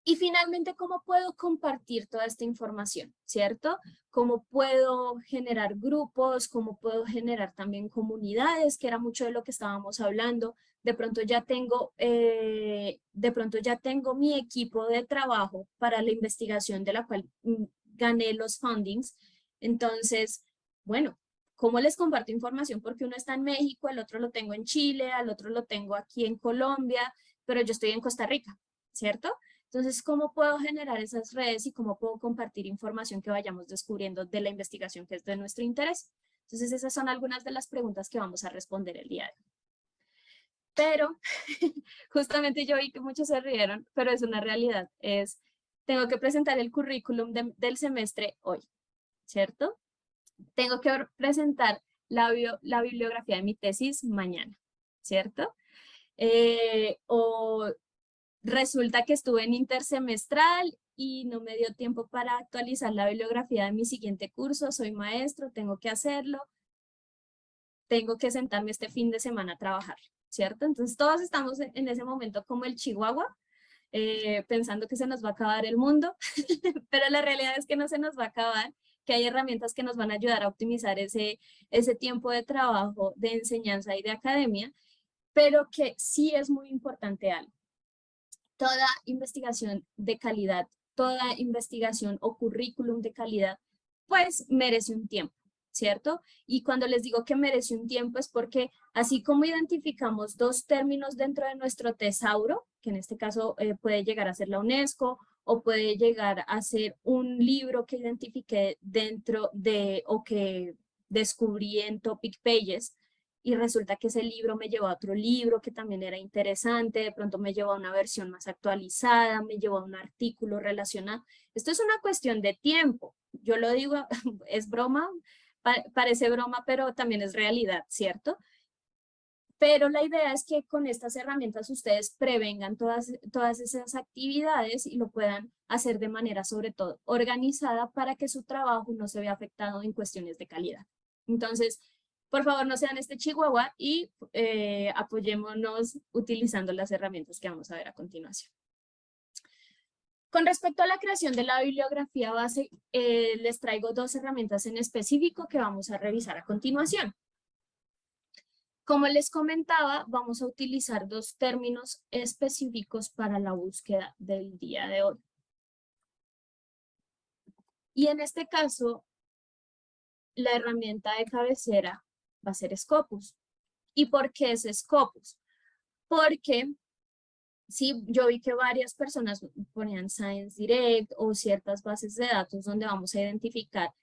Y finalmente, ¿cómo puedo compartir toda esta información? ¿Cierto? ¿Cómo puedo generar grupos? ¿Cómo puedo generar también comunidades? Que era mucho de lo que estábamos hablando. De pronto ya tengo mi equipo de trabajo para la investigación de la cual gané los fundings. Entonces, bueno, ¿cómo les comparto información? Porque uno está en México, el otro lo tengo en Chile, al otro lo tengo aquí en Colombia, pero yo estoy en Costa Rica, ¿cierto? Entonces, ¿cómo puedo generar esas redes y cómo puedo compartir información que vayamos descubriendo de la investigación que es de nuestro interés? Entonces, esas son algunas de las preguntas que vamos a responder el día de hoy. Pero, justamente yo vi que muchos se rieron, pero es una realidad. tengo que presentar el currículum del semestre hoy, ¿cierto? Tengo que presentar la bibliografía de mi tesis mañana, ¿cierto? O resulta que estuve en intersemestral y no me dio tiempo para actualizar la bibliografía de mi siguiente curso, soy maestro, tengo que hacerlo, tengo que sentarme este fin de semana a trabajar, ¿cierto? Entonces todos estamos en ese momento como el chihuahua, pensando que se nos va a acabar el mundo, pero la realidad es que no se nos va a acabar, que hay herramientas que nos van a ayudar a optimizar ese tiempo de trabajo, de enseñanza y de academia, pero que sí es muy importante algo. Toda investigación de calidad, toda investigación o currículum de calidad, pues merece un tiempo, ¿cierto? Y cuando les digo que merece un tiempo es porque así como identificamos dos términos dentro de nuestro tesauro, que en este caso puede llegar a ser la UNESCO o puede llegar a ser un libro que identifiqué dentro de o que descubrí en Topic Pages, y resulta que ese libro me llevó a otro libro que también era interesante, de pronto me llevó a una versión más actualizada, me llevó a un artículo relacionado. Esto es una cuestión de tiempo. Yo lo digo, es broma, parece broma, pero también es realidad, ¿cierto? Pero la idea es que con estas herramientas ustedes prevengan todas esas actividades y lo puedan hacer de manera sobre todo organizada para que su trabajo no se vea afectado en cuestiones de calidad. Entonces, por favor, no sean este chihuahua y apoyémonos utilizando las herramientas que vamos a ver a continuación. Con respecto a la creación de la bibliografía base, les traigo dos herramientas en específico que vamos a revisar a continuación. Como les comentaba, vamos a utilizar dos términos específicos para la búsqueda del día de hoy. Y en este caso, la herramienta de cabecera va a ser Scopus. ¿Y por qué es Scopus? Porque sí, yo vi que varias personas ponían Science Direct o ciertas bases de datos donde vamos a identificar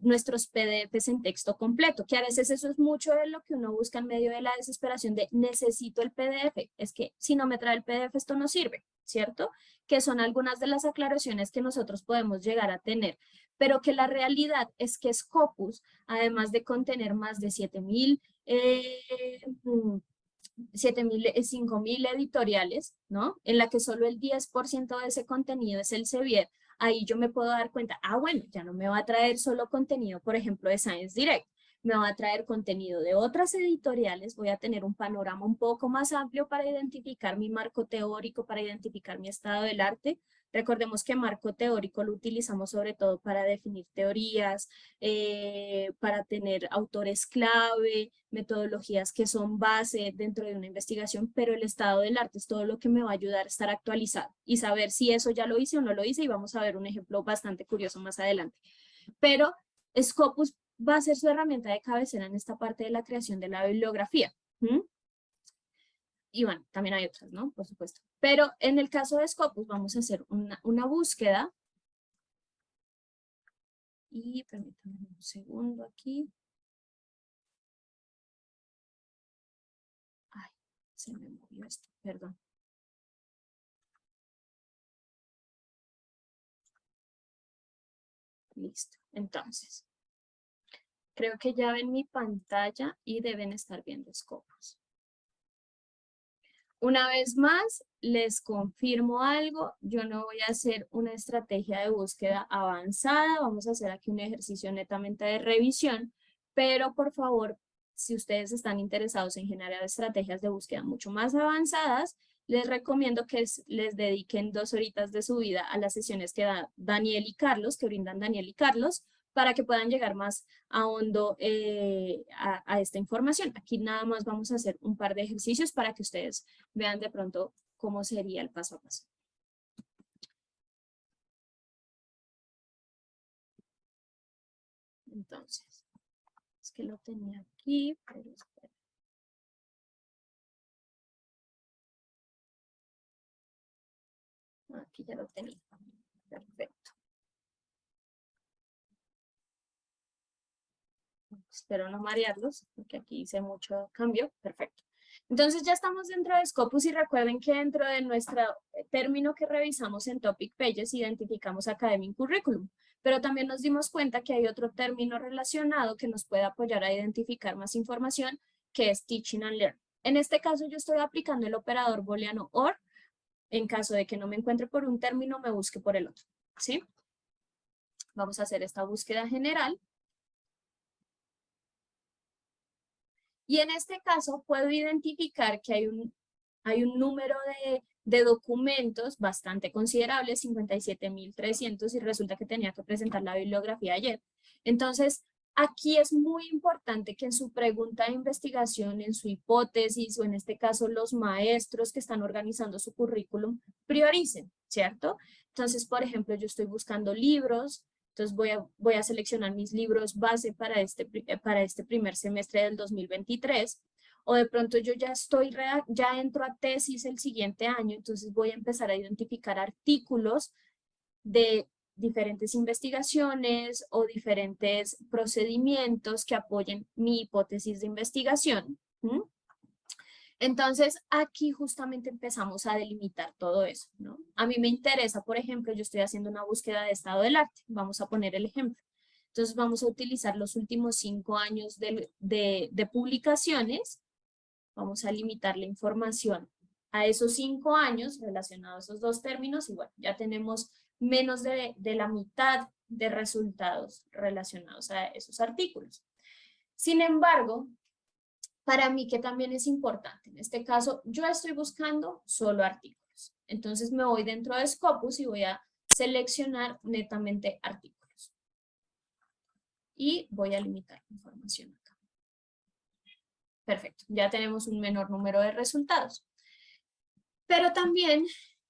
nuestros PDFs en texto completo, que a veces eso es mucho de lo que uno busca en medio de la desesperación de necesito el PDF, es que si no me trae el PDF esto no sirve, ¿cierto? Que son algunas de las aclaraciones que nosotros podemos llegar a tener, pero que la realidad es que Scopus, además de contener más de 7,000 5,000 editoriales, ¿no? En la que solo el 10% de ese contenido es el Sevier, ahí yo me puedo dar cuenta, bueno, ya no me va a traer solo contenido, por ejemplo, de Science Direct, me va a traer contenido de otras editoriales, voy a tener un panorama un poco más amplio para identificar mi marco teórico, para identificar mi estado del arte. Recordemos que marco teórico lo utilizamos sobre todo para definir teorías, para tener autores clave, metodologías que son base dentro de una investigación, pero el estado del arte es todo lo que me va a ayudar a estar actualizado y saber si eso ya lo hice o no lo hice, y vamos a ver un ejemplo bastante curioso más adelante. Pero Scopus va a ser su herramienta de cabecera en esta parte de la creación de la bibliografía. Y bueno, también hay otras, ¿no? Por supuesto. Pero en el caso de Scopus vamos a hacer una búsqueda. Y permítanme un segundo aquí. Ay, se me movió esto, perdón. Listo. Entonces, creo que ya ven mi pantalla y deben estar viendo Scopus. Una vez más, les confirmo algo, yo no voy a hacer una estrategia de búsqueda avanzada, vamos a hacer aquí un ejercicio netamente de revisión, pero por favor, si ustedes están interesados en generar estrategias de búsqueda mucho más avanzadas, les recomiendo que les dediquen 2 horitas de su vida a las sesiones que da Daniel y Carlos, que brindan Daniel y Carlos, para que puedan llegar más a hondo a esta información. Aquí nada más vamos a hacer un par de ejercicios para que ustedes vean de pronto cómo sería el paso a paso. Entonces, es que lo tenía aquí, pero espera. Aquí ya lo tenía. Perfecto. Espero no marearlos, porque aquí hice mucho cambio. Perfecto. Entonces ya estamos dentro de Scopus y recuerden que dentro de nuestro término que revisamos en Topic Pages identificamos Academic Curriculum, pero también nos dimos cuenta que hay otro término relacionado que nos puede apoyar a identificar más información, que es Teaching and Learning. En este caso yo estoy aplicando el operador booleano OR. En caso de que no me encuentre por un término, me busque por el otro, ¿sí? Vamos a hacer esta búsqueda general. Y en este caso puedo identificar que hay un número de documentos bastante considerable, 57.300, y resulta que tenía que presentar la bibliografía ayer. Entonces, aquí es muy importante que en su pregunta de investigación, en su hipótesis, o en este caso los maestros que están organizando su currículum, prioricen, ¿cierto? Entonces, por ejemplo, yo estoy buscando libros. Entonces voy a seleccionar mis libros base para este primer semestre del 2023. O de pronto yo ya entro a tesis el siguiente año, entonces voy a empezar a identificar artículos de diferentes investigaciones o diferentes procedimientos que apoyen mi hipótesis de investigación. Entonces, aquí justamente empezamos a delimitar todo eso, ¿no? A mí me interesa, por ejemplo, yo estoy haciendo una búsqueda de estado del arte. Vamos a poner el ejemplo. Entonces, vamos a utilizar los últimos 5 años de publicaciones. Vamos a limitar la información a esos 5 años relacionados a esos dos términos. Y bueno, ya tenemos menos de la mitad de resultados relacionados a esos artículos. Sin embargo, para mí que también es importante, en este caso yo estoy buscando solo artículos, entonces me voy dentro de Scopus y voy a seleccionar netamente artículos y voy a limitar la información acá. Perfecto, ya tenemos un menor número de resultados, pero también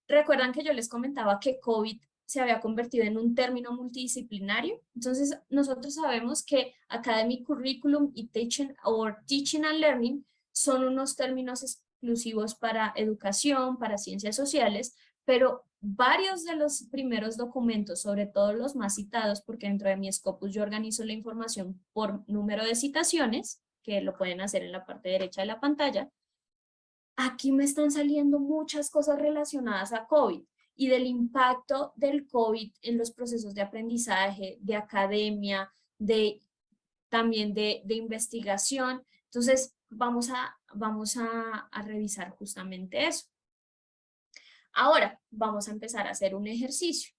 recuerdan que yo les comentaba que COVID se había convertido en un término multidisciplinario. Entonces, nosotros sabemos que Academic Curriculum y Teaching and Learning son unos términos exclusivos para educación, para ciencias sociales, pero varios de los primeros documentos, sobre todo los más citados, porque dentro de mi Scopus yo organizo la información por número de citaciones, que lo pueden hacer en la parte derecha de la pantalla, aquí me están saliendo muchas cosas relacionadas a COVID y del impacto del COVID en los procesos de aprendizaje, de academia, también de investigación. Entonces, vamos a revisar justamente eso. Ahora, vamos a empezar a hacer un ejercicio,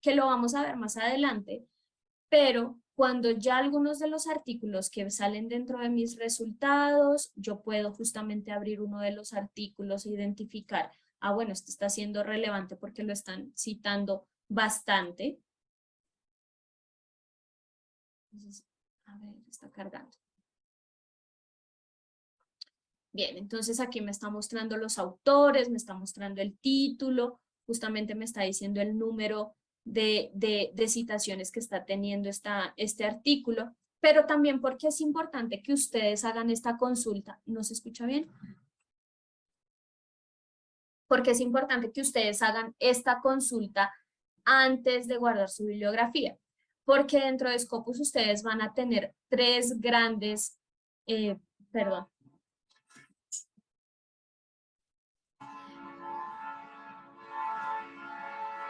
que lo vamos a ver más adelante, pero cuando ya algunos de los artículos que salen dentro de mis resultados, yo puedo justamente abrir uno de los artículos e identificar, bueno, este está siendo relevante porque lo están citando bastante. Entonces, a ver, está cargando. Bien, entonces aquí me está mostrando los autores, me está mostrando el título, justamente me está diciendo el número de citaciones que está teniendo este artículo, pero también porque es importante que ustedes hagan esta consulta. ¿No se escucha bien? Porque es importante que ustedes hagan esta consulta antes de guardar su bibliografía, porque dentro de Scopus ustedes van a tener 3 grandes, perdón.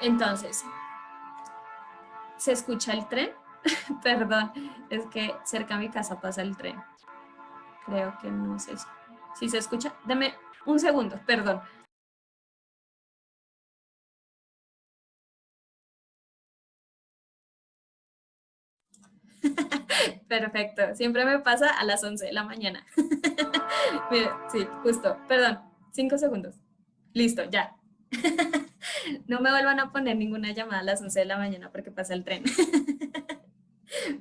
Entonces, ¿se escucha el tren? Perdón, es que cerca de mi casa pasa el tren. Creo que no sé si se escucha. Deme un segundo, perdón. Perfecto, siempre me pasa a las 11 de la mañana. Mira, sí, justo, perdón, 5 segundos. Listo, ya. No me vuelvan a poner ninguna llamada a las 11 de la mañana porque pasa el tren.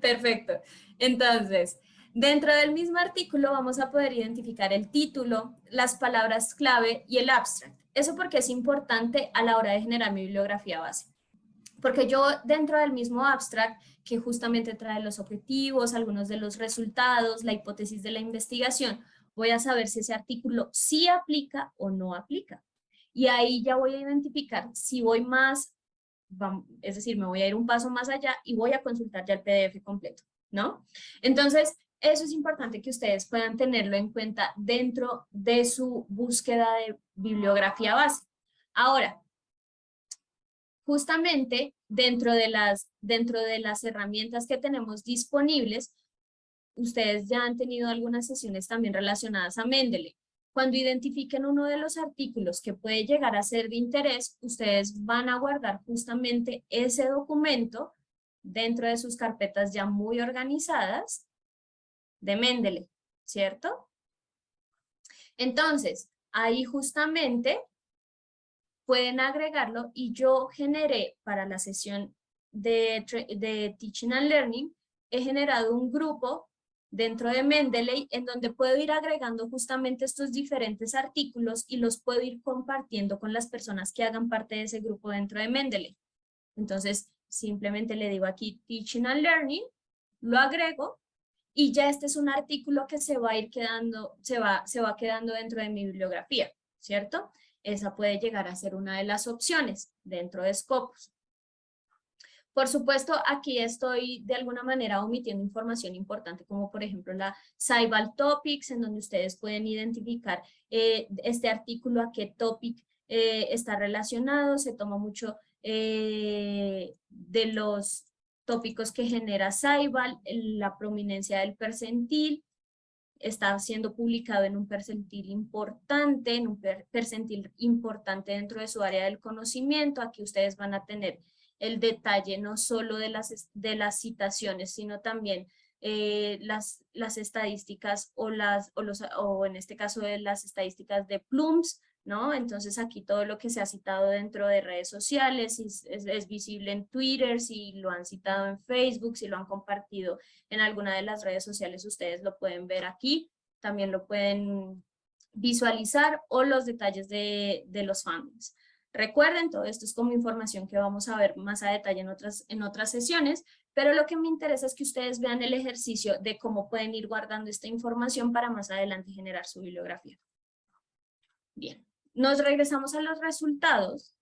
Perfecto. Entonces, dentro del mismo artículo vamos a poder identificar el título, las palabras clave y el abstract. Eso porque es importante a la hora de generar mi bibliografía base. Porque yo dentro del mismo abstract, que justamente trae los objetivos, algunos de los resultados, la hipótesis de la investigación, voy a saber si ese artículo sí aplica o no aplica. Y ahí ya voy a identificar si voy más, es decir, me voy a ir un paso más allá y voy a consultar ya el PDF completo, ¿no? Entonces, Eso es importante que ustedes puedan tenerlo en cuenta dentro de su búsqueda de bibliografía base. Ahora, justamente dentro de las herramientas que tenemos disponibles, ustedes ya han tenido algunas sesiones también relacionadas a Mendeley. Cuando identifiquen uno de los artículos que puede llegar a ser de interés, ustedes van a guardar justamente ese documento dentro de sus carpetas ya muy organizadas de Mendeley, ¿cierto? Entonces, ahí justamente pueden agregarlo y yo generé para la sesión de Teaching and Learning, he generado un grupo dentro de Mendeley en donde puedo ir agregando justamente estos diferentes artículos y los puedo ir compartiendo con las personas que hagan parte de ese grupo dentro de Mendeley. Entonces, simplemente le digo aquí Teaching and Learning, lo agrego y ya este es un artículo que se va a ir quedando, se va quedando dentro de mi bibliografía, ¿cierto? Esa puede llegar a ser una de las opciones dentro de Scopus. Por supuesto, aquí estoy de alguna manera omitiendo información importante, como por ejemplo la Scival Topics, en donde ustedes pueden identificar este artículo a qué topic está relacionado. Se toma mucho de los tópicos que genera Scival, la prominencia del percentil, está siendo publicado en un percentil importante, dentro de su área del conocimiento. Aquí ustedes van a tener el detalle no solo de las citaciones, sino también las estadísticas o en este caso de las estadísticas de Plums, ¿no? Entonces aquí todo lo que se ha citado dentro de redes sociales es visible en Twitter, si lo han citado en Facebook, si lo han compartido en alguna de las redes sociales, ustedes lo pueden ver aquí, también lo pueden visualizar o los detalles de los fandoms. Recuerden, todo esto es como información que vamos a ver más a detalle en otras sesiones, pero lo que me interesa es que ustedes vean el ejercicio de cómo pueden ir guardando esta información para más adelante generar su bibliografía. Bien, nos regresamos a los resultados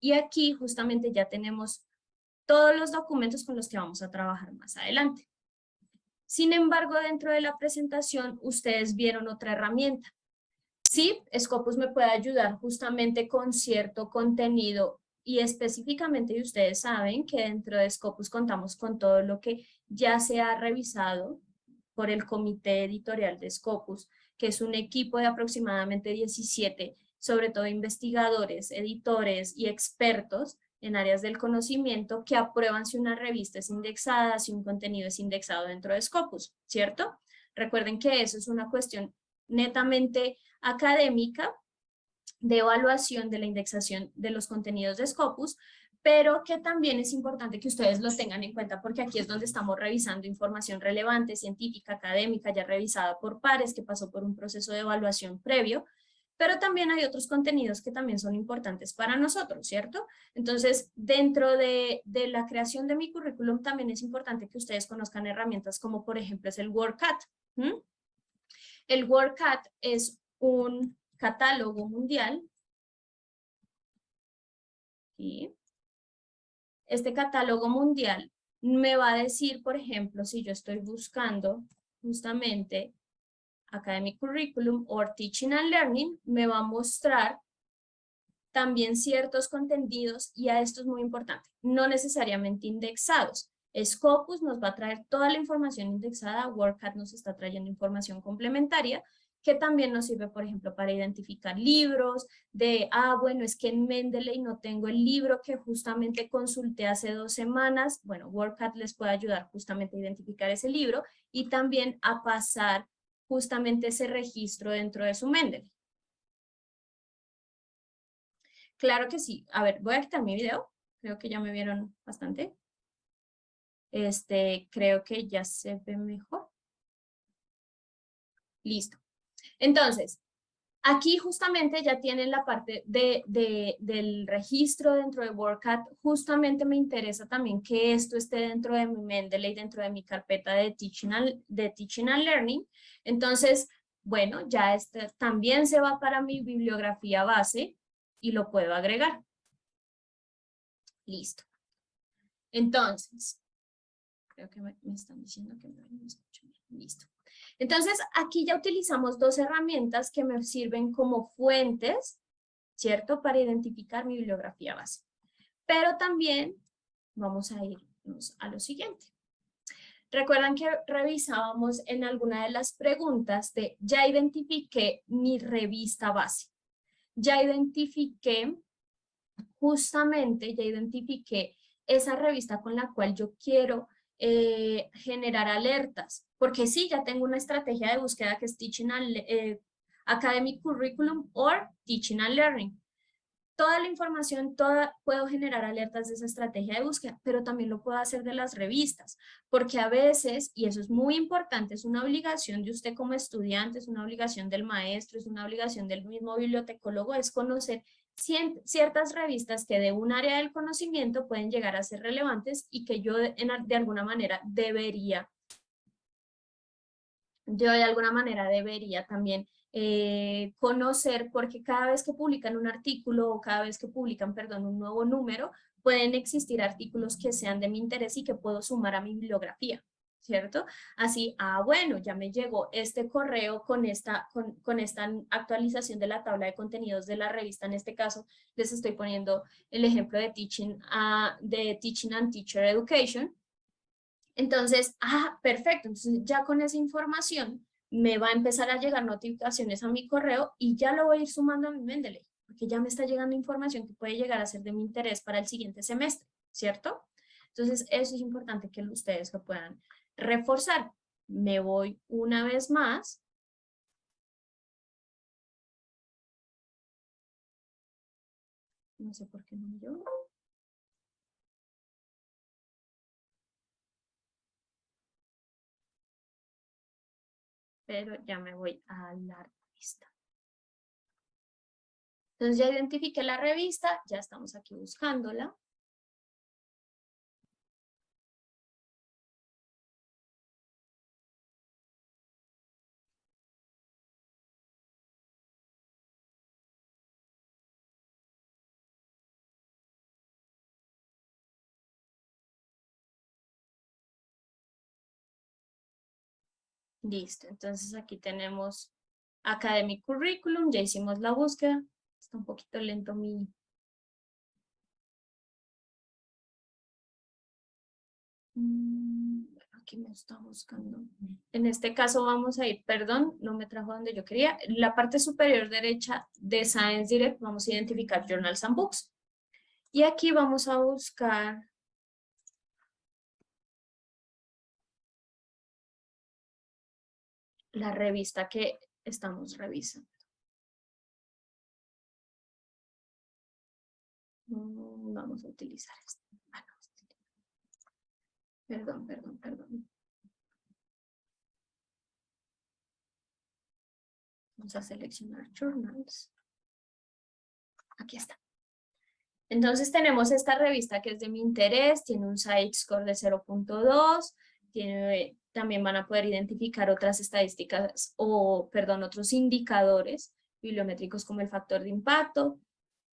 y aquí justamente ya tenemos todos los documentos con los que vamos a trabajar más adelante. Sin embargo, dentro de la presentación, ustedes vieron otra herramienta. Sí, Scopus me puede ayudar justamente con cierto contenido y específicamente ustedes saben que dentro de Scopus contamos con todo lo que ya se ha revisado por el comité editorial de Scopus, que es un equipo de aproximadamente 17, sobre todo investigadores, editores y expertos en áreas del conocimiento que aprueban si una revista es indexada, si un contenido es indexado dentro de Scopus, ¿cierto? Recuerden que eso es una cuestión netamente académica de evaluación de la indexación de los contenidos de Scopus, pero que también es importante que ustedes lo tengan en cuenta porque aquí es donde estamos revisando información relevante, científica, académica, ya revisada por pares, que pasó por un proceso de evaluación previo, pero también hay otros contenidos que también son importantes para nosotros, ¿cierto? Entonces, dentro de la creación de mi currículum también es importante que ustedes conozcan herramientas como por ejemplo es el WordCat. El WordCat es un catálogo mundial. ¿Sí? Este catálogo mundial me va a decir, por ejemplo, si yo estoy buscando justamente Academic Curriculum o Teaching and Learning, me va a mostrar también ciertos contenidos y a esto es muy importante, no necesariamente indexados. Scopus nos va a traer toda la información indexada, WordCat nos está trayendo información complementaria que también nos sirve, por ejemplo, para identificar libros, bueno, es que en Mendeley no tengo el libro que justamente consulté hace 2 semanas. Bueno, WordCat les puede ayudar justamente a identificar ese libro y también a pasar justamente ese registro dentro de su Mendeley. Claro que sí. A ver, voy a quitar mi video. Creo que ya me vieron bastante. Creo que ya se ve mejor. Listo. Entonces, aquí justamente ya tienen la parte del registro dentro de WordCat. Justamente me interesa también que esto esté dentro de mi Mendeley, dentro de mi carpeta de Teaching and Learning. Entonces, bueno, ya este también se va para mi bibliografía base y lo puedo agregar. Listo. Entonces, creo que me están diciendo que no me escuchan. Listo. Entonces, aquí ya utilizamos dos herramientas que me sirven como fuentes, ¿cierto? Para identificar mi bibliografía base. Pero también vamos a irnos a lo siguiente. Recuerdan que revisábamos en alguna de las preguntas de ya identifiqué mi revista base. Ya identifiqué esa revista con la cual yo quiero generar alertas, porque sí, ya tengo una estrategia de búsqueda que es Academic Curriculum or Teaching and Learning. Toda la información, puedo generar alertas de esa estrategia de búsqueda, pero también lo puedo hacer de las revistas, porque a veces, y eso es muy importante, es una obligación de usted como estudiante, es una obligación del maestro, es una obligación del mismo bibliotecólogo, es conocer ciertas revistas que de un área del conocimiento pueden llegar a ser relevantes y que yo de alguna manera debería también conocer, porque cada vez que publican un artículo o cada vez que publican, perdón, un nuevo número, pueden existir artículos que sean de mi interés y que puedo sumar a mi bibliografía, ¿cierto? Así, bueno, ya me llegó este correo con esta actualización de la tabla de contenidos de la revista. En este caso, les estoy poniendo el ejemplo de Teaching and Teacher Education. Entonces, perfecto, entonces ya con esa información me va a empezar a llegar notificaciones a mi correo y ya lo voy a ir sumando a mi Mendeley, porque ya me está llegando información que puede llegar a ser de mi interés para el siguiente semestre, ¿cierto? Entonces, eso es importante que ustedes lo puedan reforzar. Me voy una vez más. No sé por qué no me llegó. Pero ya me voy a la revista. Entonces ya identifiqué la revista, ya estamos aquí buscándola. Listo, entonces aquí tenemos Academic Curriculum, ya hicimos la búsqueda. Está un poquito lento mi... Aquí me está buscando. En este caso vamos a ir, perdón, no me trajo donde yo quería. La parte superior derecha de Science Direct vamos a identificar Journals and Books. Y aquí vamos a buscar la revista que estamos revisando. Vamos a utilizar esta. Perdón. Vamos a seleccionar Journals. Aquí está. Entonces tenemos esta revista que es de mi interés, tiene un SAIC score de 0.2, también van a poder identificar otras estadísticas otros indicadores bibliométricos como el factor de impacto,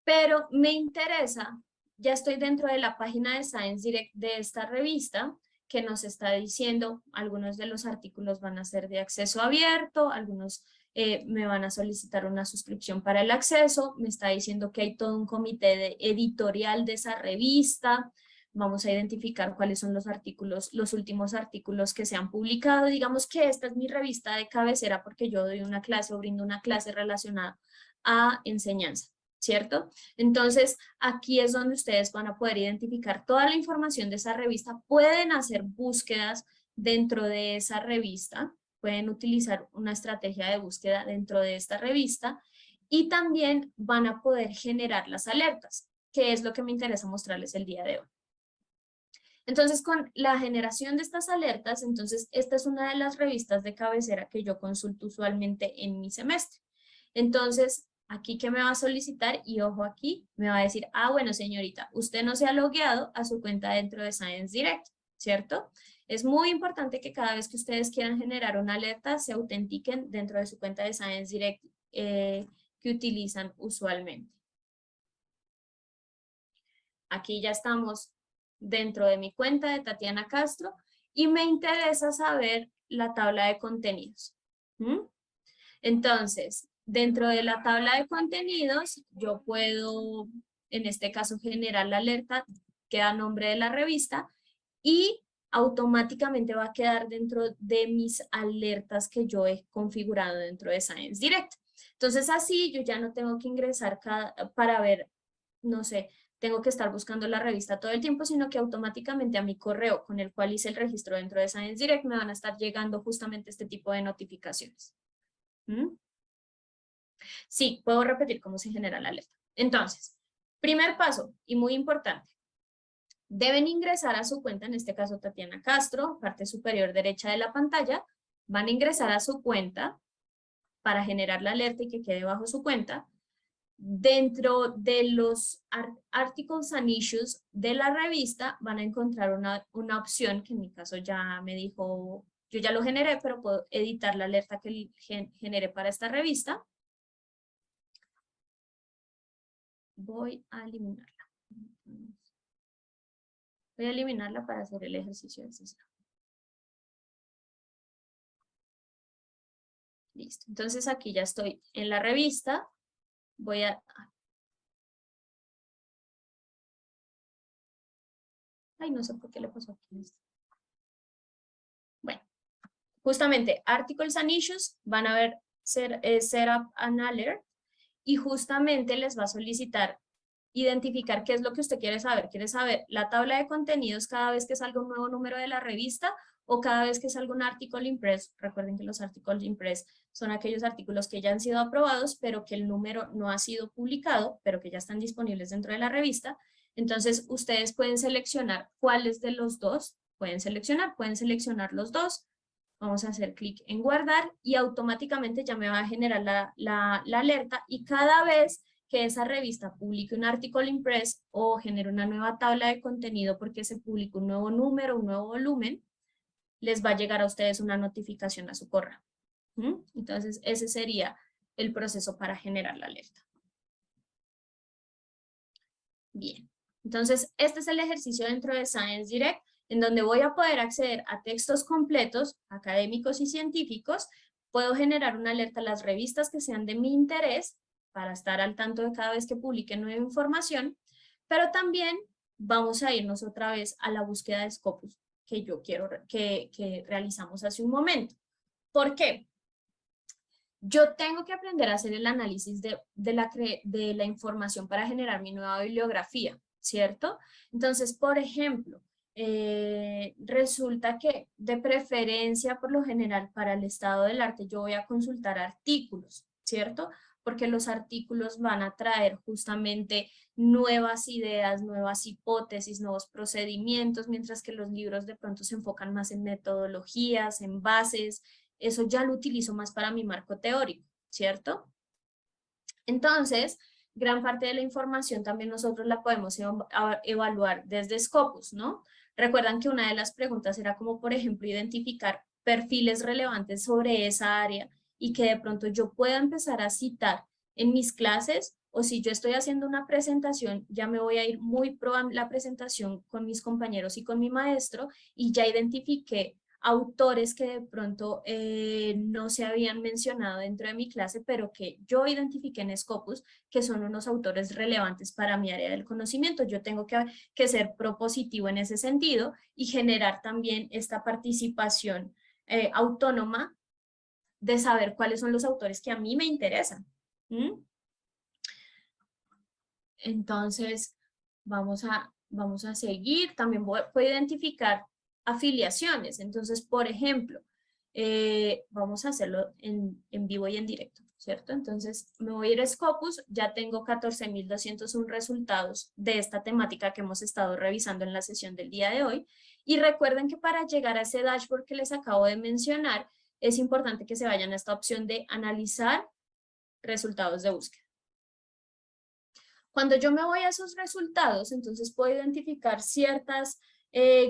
pero me interesa, ya estoy dentro de la página de Science Direct de esta revista que nos está diciendo algunos de los artículos van a ser de acceso abierto, algunos me van a solicitar una suscripción para el acceso, me está diciendo que hay todo un comité editorial de esa revista, vamos a identificar cuáles son los últimos artículos que se han publicado, digamos que esta es mi revista de cabecera porque yo doy una clase o brindo una clase relacionada a enseñanza, ¿cierto? Entonces, aquí es donde ustedes van a poder identificar toda la información de esa revista, pueden hacer búsquedas dentro de esa revista, pueden utilizar una estrategia de búsqueda dentro de esta revista y también van a poder generar las alertas, que es lo que me interesa mostrarles el día de hoy. Entonces, con la generación de estas alertas, entonces esta es una de las revistas de cabecera que yo consulto usualmente en mi semestre. Entonces, aquí que me va a solicitar y ojo aquí, me va a decir, bueno señorita, usted no se ha logueado a su cuenta dentro de Science Direct, ¿cierto? Es muy importante que cada vez que ustedes quieran generar una alerta, se autentiquen dentro de su cuenta de Science Direct que utilizan usualmente. Aquí ya estamos dentro de mi cuenta de Tatiana Castro y me interesa saber la tabla de contenidos. ¿Mm? Entonces, dentro de la tabla de contenidos, yo puedo, en este caso, generar la alerta que da nombre de la revista y automáticamente va a quedar dentro de mis alertas que yo he configurado dentro de Science Direct. Entonces, así yo ya no tengo que ingresar para ver, no sé, tengo que estar buscando la revista todo el tiempo, sino que automáticamente a mi correo con el cual hice el registro dentro de Science Direct me van a estar llegando justamente este tipo de notificaciones. ¿Mm? Sí, puedo repetir cómo se genera la alerta. Entonces, primer paso y muy importante. Deben ingresar a su cuenta, en este caso Tatiana Castro, parte superior derecha de la pantalla. Van a ingresar a su cuenta para generar la alerta y que quede bajo su cuenta. Dentro de los articles and issues de la revista van a encontrar una opción que en mi caso ya me dijo, yo ya lo generé, pero puedo editar la alerta que generé para esta revista. Voy a eliminarla. Voy a eliminarla para hacer el ejercicio de sesión. Listo. Entonces aquí ya estoy en la revista. Voy a... Ay, no sé por qué le pasó aquí esto. Bueno, justamente Articles and Issues van a ver Setup an Alert y justamente les va a solicitar identificar qué es lo que usted quiere saber. ¿Quiere saber la tabla de contenidos cada vez que salga un nuevo número de la revista o cada vez que salga un artículo impress? Recuerden que los artículos impress son aquellos artículos que ya han sido aprobados, pero que el número no ha sido publicado, pero que ya están disponibles dentro de la revista. Entonces, ustedes pueden seleccionar cuáles de los dos pueden seleccionar los dos. Vamos a hacer clic en guardar y automáticamente ya me va a generar la alerta y cada vez que esa revista publique un artículo impress o genere una nueva tabla de contenido porque se publica un nuevo número, un nuevo volumen, les va a llegar a ustedes una notificación a su correo. Entonces, ese sería el proceso para generar la alerta. Bien, entonces este es el ejercicio dentro de Science Direct en donde voy a poder acceder a textos completos, académicos y científicos. Puedo generar una alerta a las revistas que sean de mi interés para estar al tanto de cada vez que publique nueva información, pero también vamos a irnos otra vez a la búsqueda de Scopus que yo quiero que realizamos hace un momento. ¿Por qué? Yo tengo que aprender a hacer el análisis de la información para generar mi nueva bibliografía, ¿cierto? Entonces, por ejemplo, resulta que de preferencia, por lo general, para el estado del arte, yo voy a consultar artículos, ¿cierto? Porque los artículos van a traer justamente nuevas ideas, nuevas hipótesis, nuevos procedimientos, mientras que los libros de pronto se enfocan más en metodologías, en bases. Eso ya lo utilizo más para mi marco teórico, ¿cierto? Entonces, gran parte de la información también nosotros la podemos evaluar desde Scopus, ¿no? Recuerdan que una de las preguntas era como, por ejemplo, identificar perfiles relevantes sobre esa área y que de pronto yo pueda empezar a citar en mis clases, o si yo estoy haciendo una presentación, ya me voy a ir muy pro a la presentación con mis compañeros y con mi maestro y ya identifiqué autores que de pronto no se habían mencionado dentro de mi clase, pero que yo identifiqué en Scopus, que son unos autores relevantes para mi área del conocimiento. Yo tengo que ser propositivo en ese sentido y generar también esta participación autónoma de saber cuáles son los autores que a mí me interesan. Entonces, vamos a seguir. También puedo identificar afiliaciones. Entonces, por ejemplo, vamos a hacerlo en vivo y en directo, ¿cierto? Entonces, me voy a ir a Scopus. Ya tengo 14.201 resultados de esta temática que hemos estado revisando en la sesión del día de hoy. Y recuerden que para llegar a ese dashboard que les acabo de mencionar, es importante que se vayan a esta opción de analizar resultados de búsqueda. Cuando yo me voy a esos resultados, entonces puedo identificar ciertas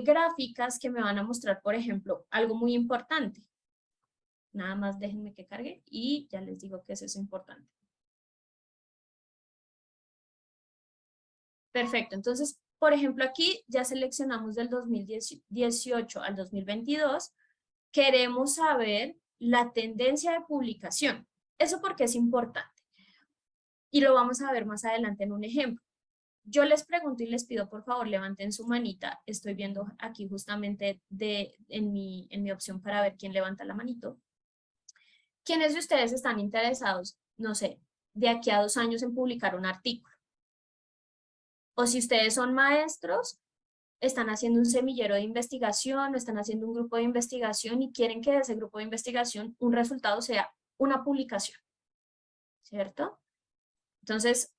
gráficas que me van a mostrar, por ejemplo, algo muy importante. Nada más déjenme que cargue y ya les digo que es eso importante. Perfecto, entonces, por ejemplo, aquí ya seleccionamos del 2018 al 2022. queremos saber la tendencia de publicación. ¿Eso porque es importante? Y lo vamos a ver más adelante en un ejemplo. Yo les pregunto y les pido, por favor, levanten su manita. Estoy viendo aquí justamente en mi opción para ver quién levanta la manito. ¿Quiénes de ustedes están interesados, no sé, de aquí a 2 años en publicar un artículo? O si ustedes son maestros, están haciendo un semillero de investigación o están haciendo un grupo de investigación y quieren que de ese grupo de investigación un resultado sea una publicación, ¿cierto? Entonces,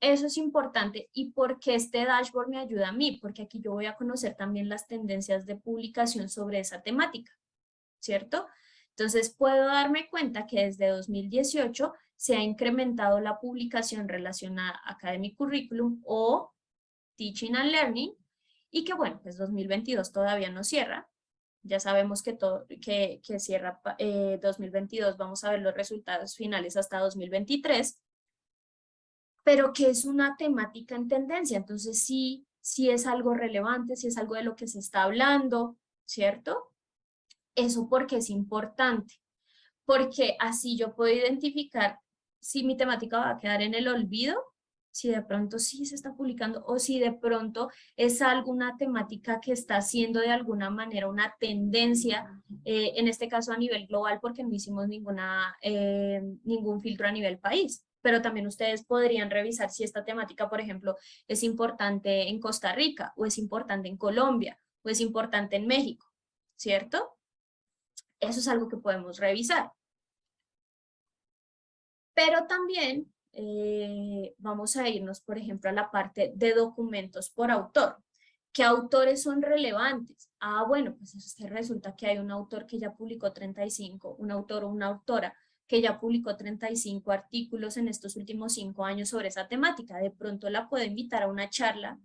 eso es importante. ¿Y por qué este dashboard me ayuda a mí? Porque aquí yo voy a conocer también las tendencias de publicación sobre esa temática, ¿cierto? Entonces puedo darme cuenta que desde 2018 se ha incrementado la publicación relacionada a Academic Curriculum o Teaching and Learning y que bueno, pues 2022 todavía no cierra. Ya sabemos que cierra 2022, vamos a ver los resultados finales hasta 2023, pero que es una temática en tendencia, entonces sí es algo relevante, sí es algo de lo que se está hablando, ¿cierto? Eso porque es importante, porque así yo puedo identificar si mi temática va a quedar en el olvido, si de pronto sí se está publicando o si de pronto es alguna temática que está haciendo de alguna manera una tendencia, en este caso a nivel global, porque no hicimos ningún filtro a nivel país. Pero también ustedes podrían revisar si esta temática, por ejemplo, es importante en Costa Rica o es importante en Colombia o es importante en México, ¿cierto? Eso es algo que podemos revisar. Pero también vamos a irnos, por ejemplo, a la parte de documentos por autor. ¿Qué autores son relevantes? Ah, bueno, pues es que resulta que hay un autor que ya publicó 35, un autor o una autora que ya publicó 35 artículos en estos últimos 5 años sobre esa temática. De pronto la puedo invitar a una charla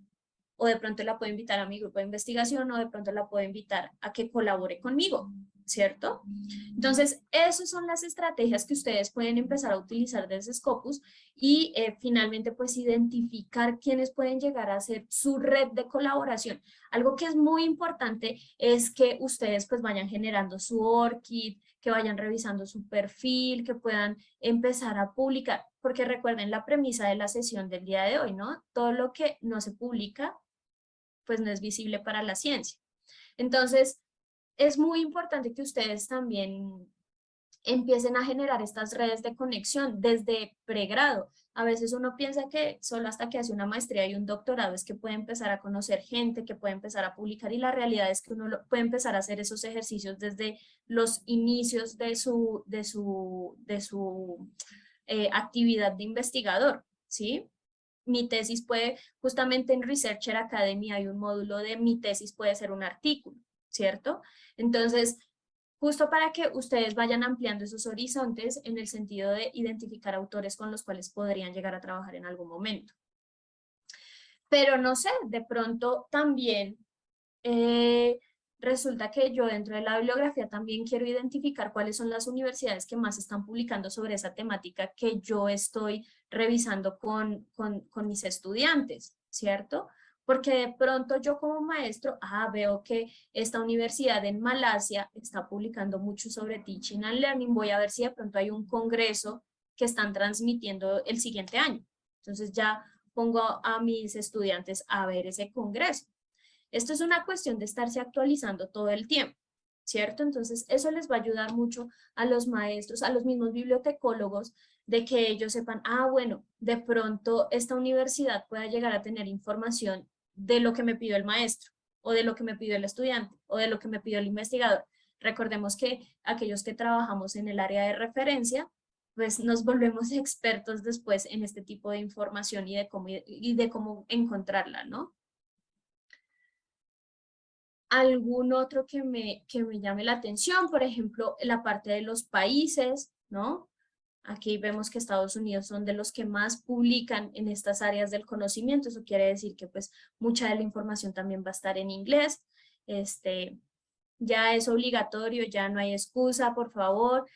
o de pronto la puedo invitar a mi grupo de investigación o de pronto la puedo invitar a que colabore conmigo, ¿cierto? Entonces, esas son las estrategias que ustedes pueden empezar a utilizar desde Scopus y finalmente pues identificar quiénes pueden llegar a ser su red de colaboración. Algo que es muy importante es que ustedes pues vayan generando su ORCID, que vayan revisando su perfil, que puedan empezar a publicar, porque recuerden la premisa de la sesión del día de hoy, ¿no? Todo lo que no se publica pues no es visible para la ciencia. Entonces, es muy importante que ustedes también empiecen a generar estas redes de conexión desde pregrado. A veces uno piensa que solo hasta que hace una maestría y un doctorado es que puede empezar a conocer gente, que puede empezar a publicar y la realidad es que uno puede empezar a hacer esos ejercicios desde los inicios de su actividad de investigador, ¿sí? Mi tesis puede, justamente en Researcher Academy hay un módulo de mi tesis puede ser un artículo, ¿cierto? Entonces, justo para que ustedes vayan ampliando esos horizontes en el sentido de identificar autores con los cuales podrían llegar a trabajar en algún momento. Pero no sé, de pronto también resulta que yo dentro de la bibliografía también quiero identificar cuáles son las universidades que más están publicando sobre esa temática que yo estoy revisando con mis estudiantes, ¿cierto? Porque de pronto yo como maestro, veo que esta universidad en Malasia está publicando mucho sobre Teaching and Learning, voy a ver si de pronto hay un congreso que están transmitiendo el siguiente año. Entonces ya pongo a mis estudiantes a ver ese congreso. Esto es una cuestión de estarse actualizando todo el tiempo, ¿cierto? Entonces, eso les va a ayudar mucho a los maestros, a los mismos bibliotecólogos, de que ellos sepan, bueno, de pronto esta universidad pueda llegar a tener información de lo que me pidió el maestro, o de lo que me pidió el estudiante, o de lo que me pidió el investigador. Recordemos que aquellos que trabajamos en el área de referencia, pues nos volvemos expertos después en este tipo de información y de cómo encontrarla, ¿no? Algún otro que me llame la atención, por ejemplo, la parte de los países, ¿no? Aquí vemos que Estados Unidos son de los que más publican en estas áreas del conocimiento, eso quiere decir que pues mucha de la información también va a estar en inglés, ya es obligatorio, ya no hay excusa, por favor.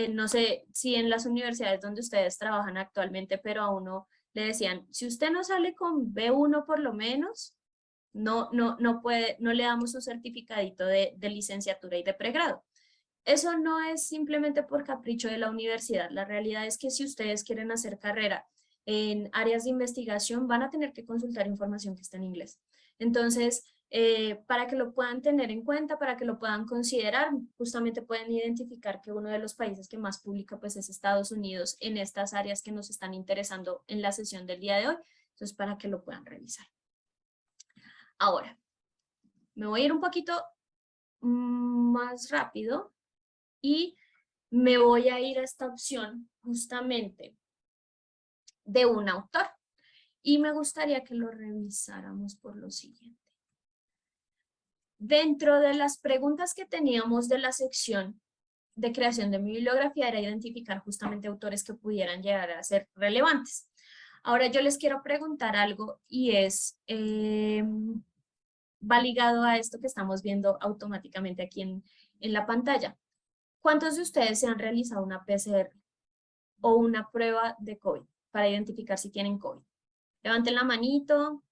No sé si en las universidades donde ustedes trabajan actualmente, pero a uno le decían, si usted no sale con B1 por lo menos, no le damos un certificadito de licenciatura y de pregrado. Eso no es simplemente por capricho de la universidad. La realidad es que si ustedes quieren hacer carrera en áreas de investigación, van a tener que consultar información que está en inglés. Entonces, para que lo puedan tener en cuenta, para que lo puedan considerar, justamente pueden identificar que uno de los países que más publica pues, es Estados Unidos en estas áreas que nos están interesando en la sesión del día de hoy. Entonces, para que lo puedan revisar. Ahora, me voy a ir un poquito más rápido y me voy a ir a esta opción justamente de un autor. Y me gustaría que lo revisáramos por lo siguiente. Dentro de las preguntas que teníamos de la sección de creación de mi bibliografía era identificar justamente autores que pudieran llegar a ser relevantes. Ahora yo les quiero preguntar algo y es, va ligado a esto que estamos viendo automáticamente aquí en la pantalla. ¿Cuántos de ustedes se han realizado una PCR o una prueba de COVID para identificar si tienen COVID? Levanten la manito.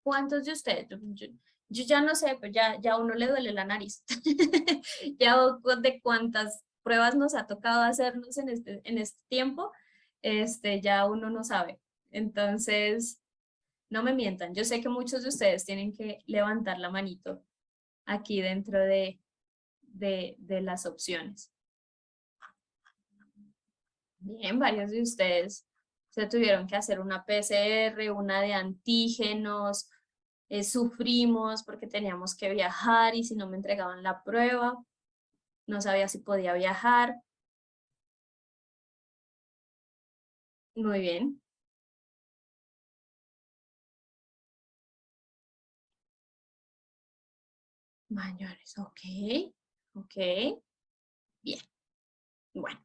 ¿Cuántos de ustedes? Yo ya no sé, pero ya a uno le duele la nariz. Ya de cuántas pruebas nos ha tocado hacernos en este tiempo, ya uno no sabe. Entonces, no me mientan. Yo sé que muchos de ustedes tienen que levantar la manito aquí dentro de las opciones. Bien, varios de ustedes se tuvieron que hacer una PCR, una de antígenos, sufrimos porque teníamos que viajar y si no me entregaban la prueba, no sabía si podía viajar. Muy bien. Mayores, ok, ok, bien, bueno.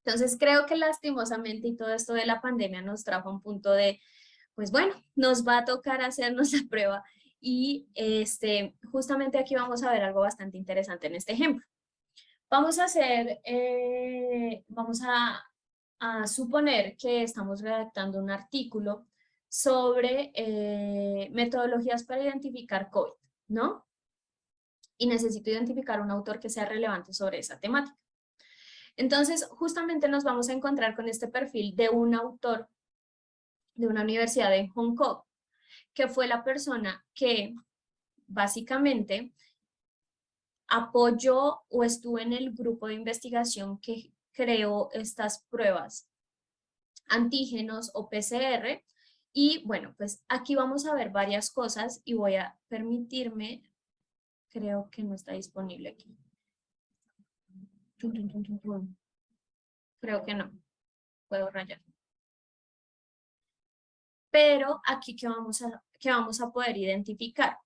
Entonces creo que lastimosamente y todo esto de la pandemia nos trajo a un punto de, pues bueno, nos va a tocar hacernos la prueba y justamente aquí vamos a ver algo bastante interesante en este ejemplo. Vamos a hacer, vamos a suponer que estamos redactando un artículo sobre metodologías para identificar COVID, ¿no? Y necesito identificar un autor que sea relevante sobre esa temática. Entonces, justamente nos vamos a encontrar con este perfil de un autor de una universidad en Hong Kong, que fue la persona que básicamente apoyó o estuvo en el grupo de investigación que creó estas pruebas antígenos o PCR. Y bueno, pues aquí vamos a ver varias cosas y voy a permitirme, creo que no está disponible aquí. Creo que no, puedo rayar. Pero aquí que vamos a poder identificar.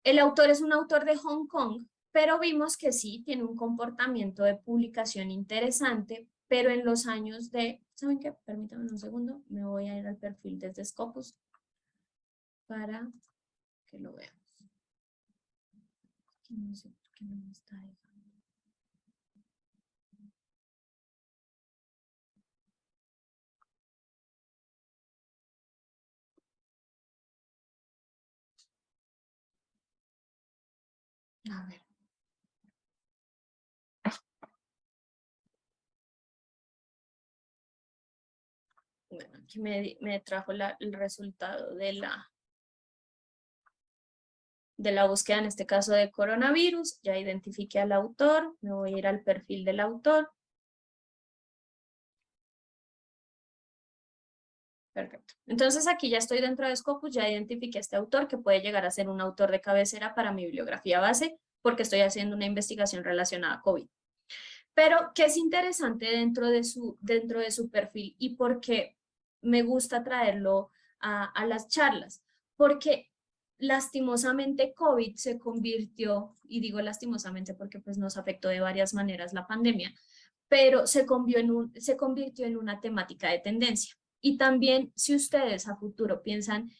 El autor es un autor de Hong Kong, pero vimos que sí, tiene un comportamiento de publicación interesante, pero en los años de, ¿saben qué? Permítanme un segundo, me voy a ir al perfil desde Scopus para que lo veamos. No sé por qué no me está dejando. A ver. Bueno, aquí me trajo el resultado de la búsqueda, en este caso de coronavirus. Ya identifiqué al autor, me voy a ir al perfil del autor. Perfecto. Entonces aquí ya estoy dentro de Scopus, ya identifiqué a este autor que puede llegar a ser un autor de cabecera para mi bibliografía base porque estoy haciendo una investigación relacionada a COVID. Pero, ¿qué es interesante dentro de su perfil y por qué me gusta traerlo a las charlas? Porque lastimosamente COVID se convirtió, y digo lastimosamente porque pues nos afectó de varias maneras la pandemia, pero se convirtió en una temática de tendencia. Y también si ustedes a futuro piensan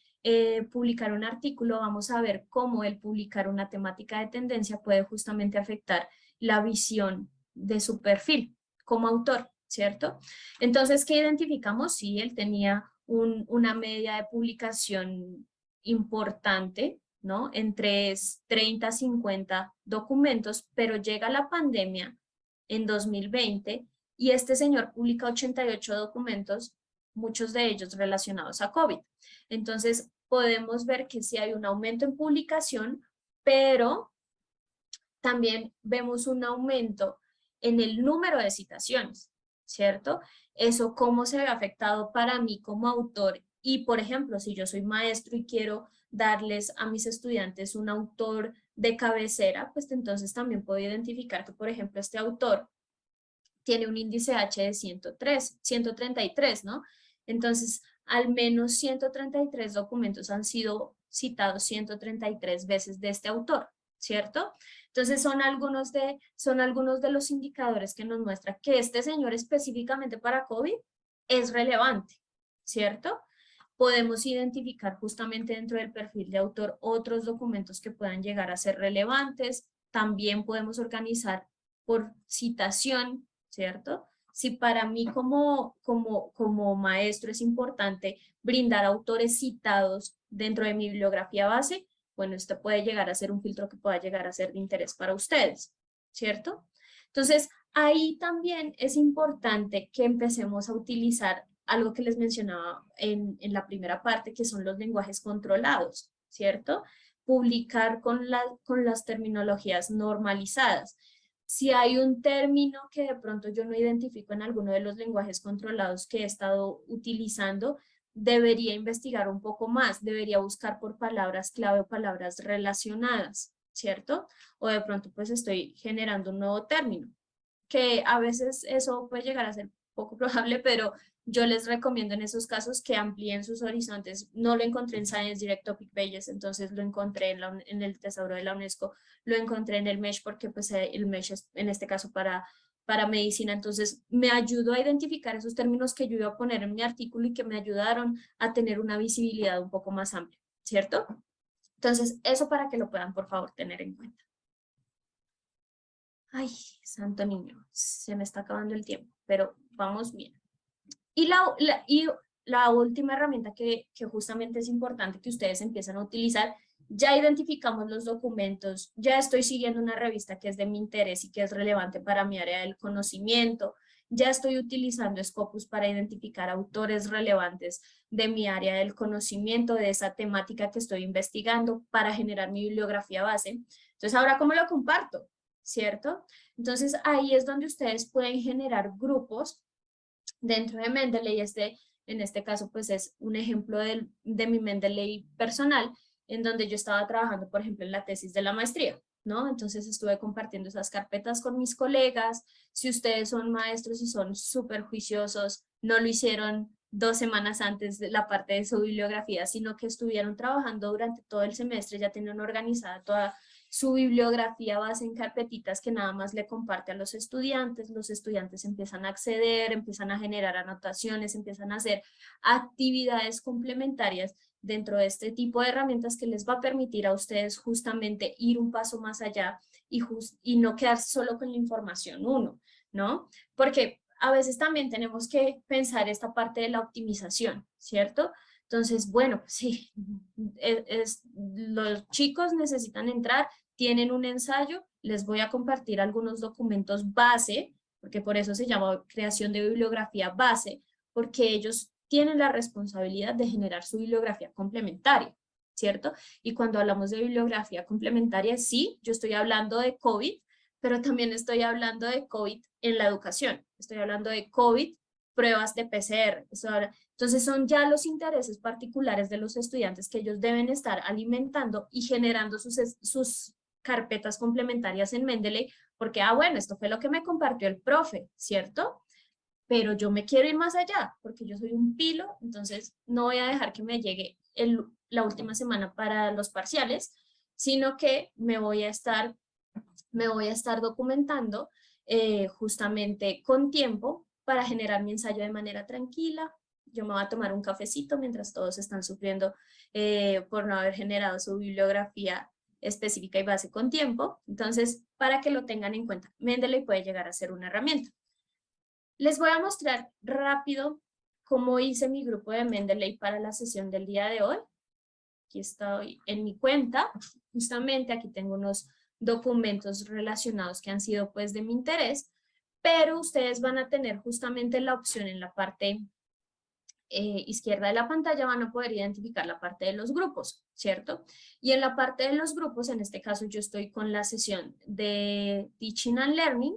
publicar un artículo, vamos a ver cómo el publicar una temática de tendencia puede justamente afectar la visión de su perfil como autor, ¿cierto? Entonces, ¿qué identificamos? Sí, él tenía una media de publicación importante, ¿no? Entre 30 a 50 documentos, pero llega la pandemia en 2020 y este señor publica 88 documentos, muchos de ellos relacionados a COVID. Entonces, podemos ver que sí hay un aumento en publicación, pero también vemos un aumento en el número de citaciones, ¿cierto? Eso cómo se ve afectado para mí como autor y, por ejemplo, si yo soy maestro y quiero darles a mis estudiantes un autor de cabecera, pues entonces también puedo identificar que, por ejemplo, este autor tiene un índice H de 133, ¿no? Entonces, al menos 133 documentos han sido citados 133 veces de este autor, ¿cierto? Entonces, son algunos de los indicadores que nos muestran que este señor específicamente para COVID es relevante, ¿cierto? Podemos identificar justamente dentro del perfil de autor otros documentos que puedan llegar a ser relevantes. También podemos organizar por citación, ¿cierto? Si para mí como maestro es importante brindar autores citados dentro de mi bibliografía base, bueno, esto puede llegar a ser un filtro que pueda llegar a ser de interés para ustedes, ¿cierto? Entonces, ahí también es importante que empecemos a utilizar algo que les mencionaba en la primera parte, que son los lenguajes controlados, ¿cierto? Publicar con las terminologías normalizadas. Si hay un término que de pronto yo no identifico en alguno de los lenguajes controlados que he estado utilizando, debería investigar un poco más, debería buscar por palabras clave o palabras relacionadas, ¿cierto? O de pronto pues estoy generando un nuevo término, que a veces eso puede llegar a ser poco probable, pero yo les recomiendo en esos casos que amplíen sus horizontes. No lo encontré en Science Direct Topic Pages, entonces lo encontré en el Tesoro de la UNESCO, lo encontré en el MESH porque pues el MESH es en este caso para medicina, entonces me ayudó a identificar esos términos que yo iba a poner en mi artículo y que me ayudaron a tener una visibilidad un poco más amplia, ¿cierto? Entonces, eso para que lo puedan, por favor, tener en cuenta. Ay, santo niño, se me está acabando el tiempo, pero vamos bien. Y la última herramienta que justamente es importante que ustedes empiezan a utilizar, ya identificamos los documentos, ya estoy siguiendo una revista que es de mi interés y que es relevante para mi área del conocimiento, ya estoy utilizando Scopus para identificar autores relevantes de mi área del conocimiento, de esa temática que estoy investigando para generar mi bibliografía base. Entonces, ahora, ¿cómo lo comparto? ¿Cierto? Entonces, ahí es donde ustedes pueden generar grupos dentro de Mendeley. En este caso, pues es un ejemplo de mi Mendeley personal, en donde yo estaba trabajando, por ejemplo, en la tesis de la maestría, ¿no? Entonces estuve compartiendo esas carpetas con mis colegas. Si ustedes son maestros y son súper juiciosos, no lo hicieron 2 semanas antes de la parte de su bibliografía, sino que estuvieron trabajando durante todo el semestre, ya tenían organizada toda su bibliografía base en carpetitas que nada más le comparte a los estudiantes empiezan a acceder, empiezan a generar anotaciones, empiezan a hacer actividades complementarias dentro de este tipo de herramientas que les va a permitir a ustedes justamente ir un paso más allá y no quedarse solo con la información uno, ¿no? Porque a veces también tenemos que pensar esta parte de la optimización, ¿cierto? Entonces, bueno, sí, los chicos necesitan entrar, tienen un ensayo, les voy a compartir algunos documentos base, porque por eso se llama creación de bibliografía base, porque ellos tienen la responsabilidad de generar su bibliografía complementaria, ¿cierto? Y cuando hablamos de bibliografía complementaria, sí, yo estoy hablando de COVID, pero también estoy hablando de COVID en la educación, estoy hablando de COVID, pruebas de PCR, entonces son ya los intereses particulares de los estudiantes que ellos deben estar alimentando y generando sus carpetas complementarias en Mendeley, porque, bueno, esto fue lo que me compartió el profe, ¿cierto? Pero yo me quiero ir más allá, porque yo soy un pilo, entonces no voy a dejar que me llegue la última semana para los parciales, sino que me voy a estar documentando justamente con tiempo para generar mi ensayo de manera tranquila. Yo me voy a tomar un cafecito mientras todos están sufriendo por no haber generado su bibliografía específica y base con tiempo. Entonces, para que lo tengan en cuenta, Mendeley puede llegar a ser una herramienta. Les voy a mostrar rápido cómo hice mi grupo de Mendeley para la sesión del día de hoy. aquí estoy en mi cuenta, justamente aquí tengo unos documentos relacionados que han sido pues de mi interés, pero ustedes van a tener justamente la opción en la parte izquierda de la pantalla, van a poder identificar la parte de los grupos, ¿cierto? Y en la parte de los grupos, en este caso yo estoy con la sesión de Teaching and Learning,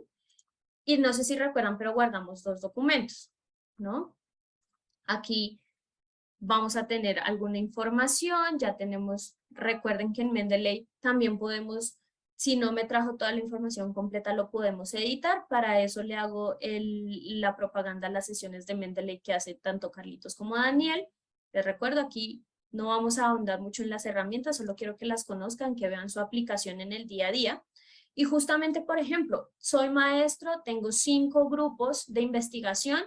y no sé si recuerdan, pero guardamos dos documentos, ¿no? Aquí vamos a tener alguna información, ya tenemos, recuerden que en Mendeley también podemos, si no me trajo toda la información completa, lo podemos editar, para eso le hago la propaganda a las sesiones de Mendeley que hace tanto Carlitos como Daniel. Les recuerdo, aquí no vamos a ahondar mucho en las herramientas, solo quiero que las conozcan, que vean su aplicación en el día a día. Y justamente, por ejemplo, soy maestro, tengo 5 grupos de investigación,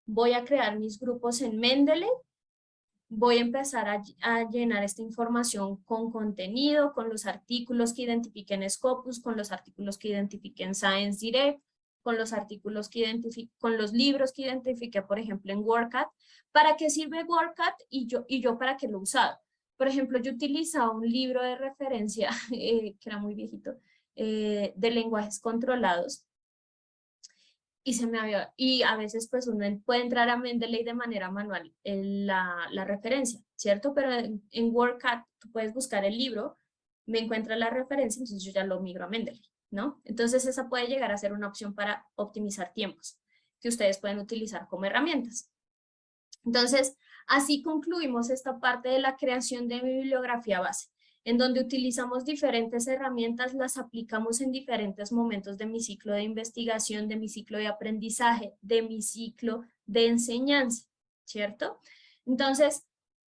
voy a crear mis grupos en Mendeley, voy a empezar a llenar esta información con contenido, con los artículos que identifiquen Scopus, con los artículos que identifiquen Science Direct, con los artículos que con los libros que identifique, por ejemplo, en WordCat. ¿Para qué sirve WordCat y yo para qué lo he usado? Por ejemplo, yo utilizaba un libro de referencia, que era muy viejito, de lenguajes controlados, y a veces pues uno puede entrar a Mendeley de manera manual en la referencia, ¿cierto? Pero en WordCat tú puedes buscar el libro, me encuentra la referencia, entonces yo ya lo migro a Mendeley, ¿no? Entonces esa puede llegar a ser una opción para optimizar tiempos que ustedes pueden utilizar como herramientas. Entonces, así concluimos esta parte de la creación de mi bibliografía base, en donde utilizamos diferentes herramientas, las aplicamos en diferentes momentos de mi ciclo de investigación, de mi ciclo de aprendizaje, de mi ciclo de enseñanza, ¿cierto? Entonces,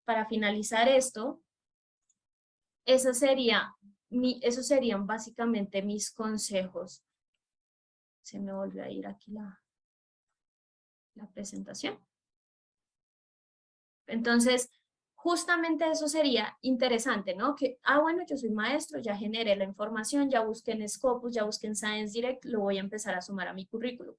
para finalizar esto, esos serían básicamente mis consejos. Se me volvió a ir aquí la presentación. Entonces, justamente eso sería interesante, ¿no? Que, bueno, yo soy maestro, ya generé la información, ya busqué en Scopus, ya busqué en Science Direct, lo voy a empezar a sumar a mi currículum.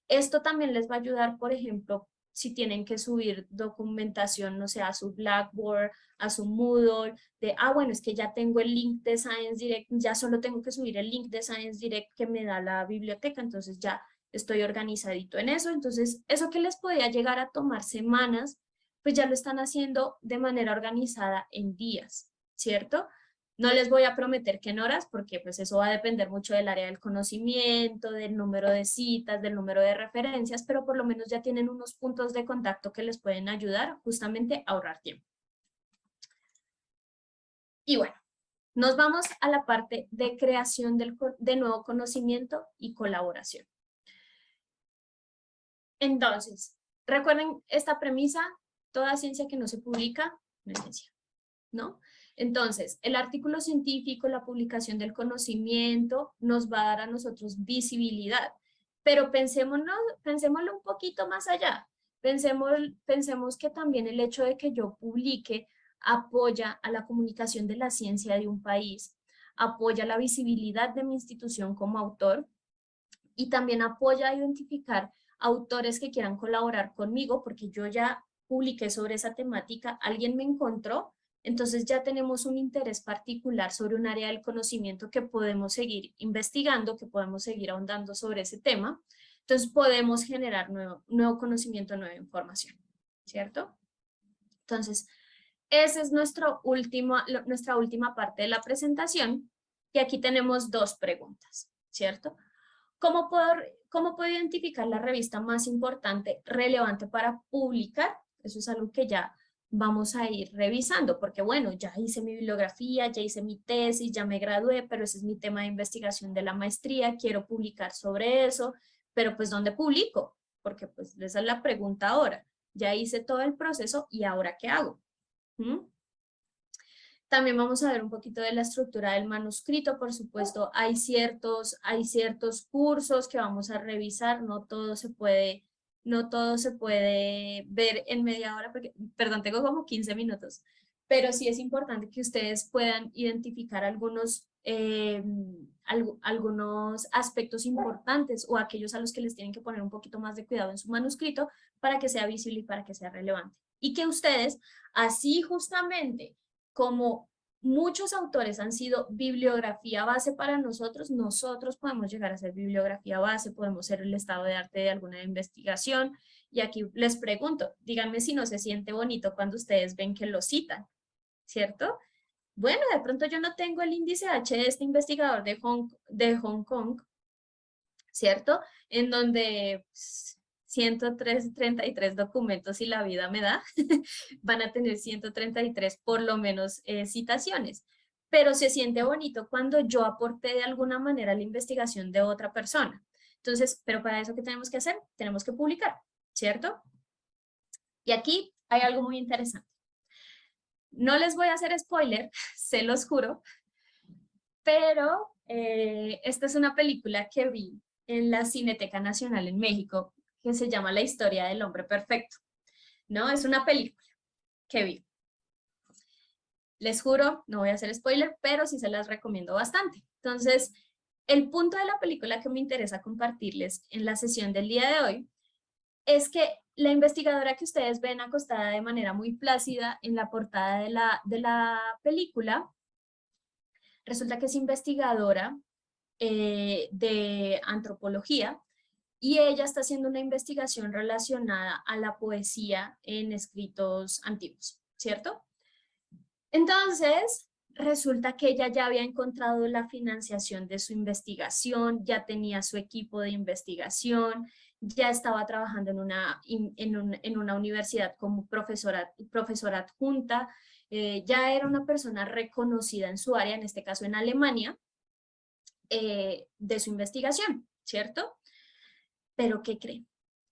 Esto también les va a ayudar, por ejemplo, si tienen que subir documentación, no sé, a su Blackboard, a su Moodle, de, bueno, es que ya tengo el link de Science Direct, ya solo tengo que subir el link de Science Direct que me da la biblioteca, entonces ya estoy organizadito en eso. Entonces, eso que les podía llegar a tomar semanas, pues ya lo están haciendo de manera organizada en días, ¿cierto? No les voy a prometer que en horas, porque pues eso va a depender mucho del área del conocimiento, del número de citas, del número de referencias, pero por lo menos ya tienen unos puntos de contacto que les pueden ayudar justamente a ahorrar tiempo. Y bueno, nos vamos a la parte de creación de nuevo conocimiento y colaboración. Entonces, recuerden esta premisa: toda ciencia que no se publica no es ciencia, ¿no? Entonces, el artículo científico, la publicación del conocimiento nos va a dar a nosotros visibilidad, pero pensémoslo un poquito más allá. Pensemos que también el hecho de que yo publique apoya a la comunicación de la ciencia de un país, apoya la visibilidad de mi institución como autor y también apoya a identificar autores que quieran colaborar conmigo, porque yo ya publiqué sobre esa temática, alguien me encontró, entonces ya tenemos un interés particular sobre un área del conocimiento que podemos seguir investigando, que podemos seguir ahondando sobre ese tema. Entonces podemos generar nuevo conocimiento, nueva información, ¿cierto? Entonces, esa es nuestra última parte de la presentación, y aquí tenemos dos preguntas, ¿cierto? ¿Cómo puedo identificar la revista más importante, relevante para publicar? Eso es algo que ya vamos a ir revisando, porque bueno, ya hice mi bibliografía, ya hice mi tesis, ya me gradué, pero ese es mi tema de investigación de la maestría, quiero publicar sobre eso, pero pues ¿dónde publico? Porque pues esa es la pregunta ahora. Ya hice todo el proceso y ¿ahora qué hago? También vamos a ver un poquito de la estructura del manuscrito. Por supuesto, hay ciertos cursos que vamos a revisar, no todo se puede ver en media hora, porque, perdón, tengo como 15 minutos, pero sí es importante que ustedes puedan identificar algunos aspectos importantes o aquellos a los que les tienen que poner un poquito más de cuidado en su manuscrito para que sea visible y para que sea relevante. Y que ustedes, así justamente como muchos autores han sido bibliografía base para nosotros, nosotros podemos llegar a ser bibliografía base, podemos ser el estado de arte de alguna investigación. Y aquí les pregunto, díganme si no se siente bonito cuando ustedes ven que lo citan, ¿cierto? Bueno, de pronto yo no tengo el índice H de este investigador de Hong Kong, ¿cierto? En donde 133 documentos, si la vida me da, van a tener 133 por lo menos citaciones. Pero se siente bonito cuando yo aporté de alguna manera a la investigación de otra persona. Entonces, pero para eso, ¿qué tenemos que hacer? Tenemos que publicar, ¿cierto? Y aquí hay algo muy interesante. No les voy a hacer spoiler, se los juro, pero esta es una película que vi en la Cineteca Nacional en México, que se llama La historia del hombre perfecto, ¿no? Es una película que vi. Les juro, no voy a hacer spoiler, pero sí se las recomiendo bastante. Entonces, el punto de la película que me interesa compartirles en la sesión del día de hoy es que la investigadora que ustedes ven acostada de manera muy plácida en la portada de la película, resulta que es investigadora de antropología y ella está haciendo una investigación relacionada a la poesía en escritos antiguos, ¿cierto? Entonces, resulta que ella ya había encontrado la financiación de su investigación, ya tenía su equipo de investigación, ya estaba trabajando en una universidad como profesora adjunta, ya era una persona reconocida en su área, en este caso en Alemania, de su investigación, ¿cierto? Pero ¿qué creen?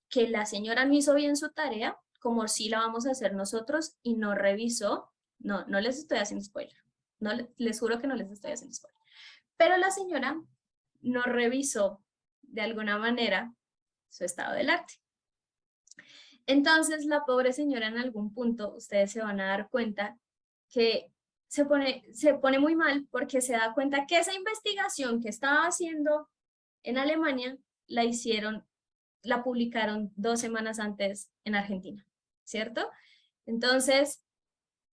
Que la señora no hizo bien su tarea, como si la vamos a hacer nosotros, y no revisó. No, no les estoy haciendo spoiler. No, les juro que no les estoy haciendo spoiler. Pero la señora no revisó de alguna manera su estado del arte. Entonces, la pobre señora en algún punto, ustedes se van a dar cuenta que se pone muy mal porque se da cuenta que esa investigación que estaba haciendo en Alemania la publicaron 2 semanas antes en Argentina, ¿cierto? Entonces,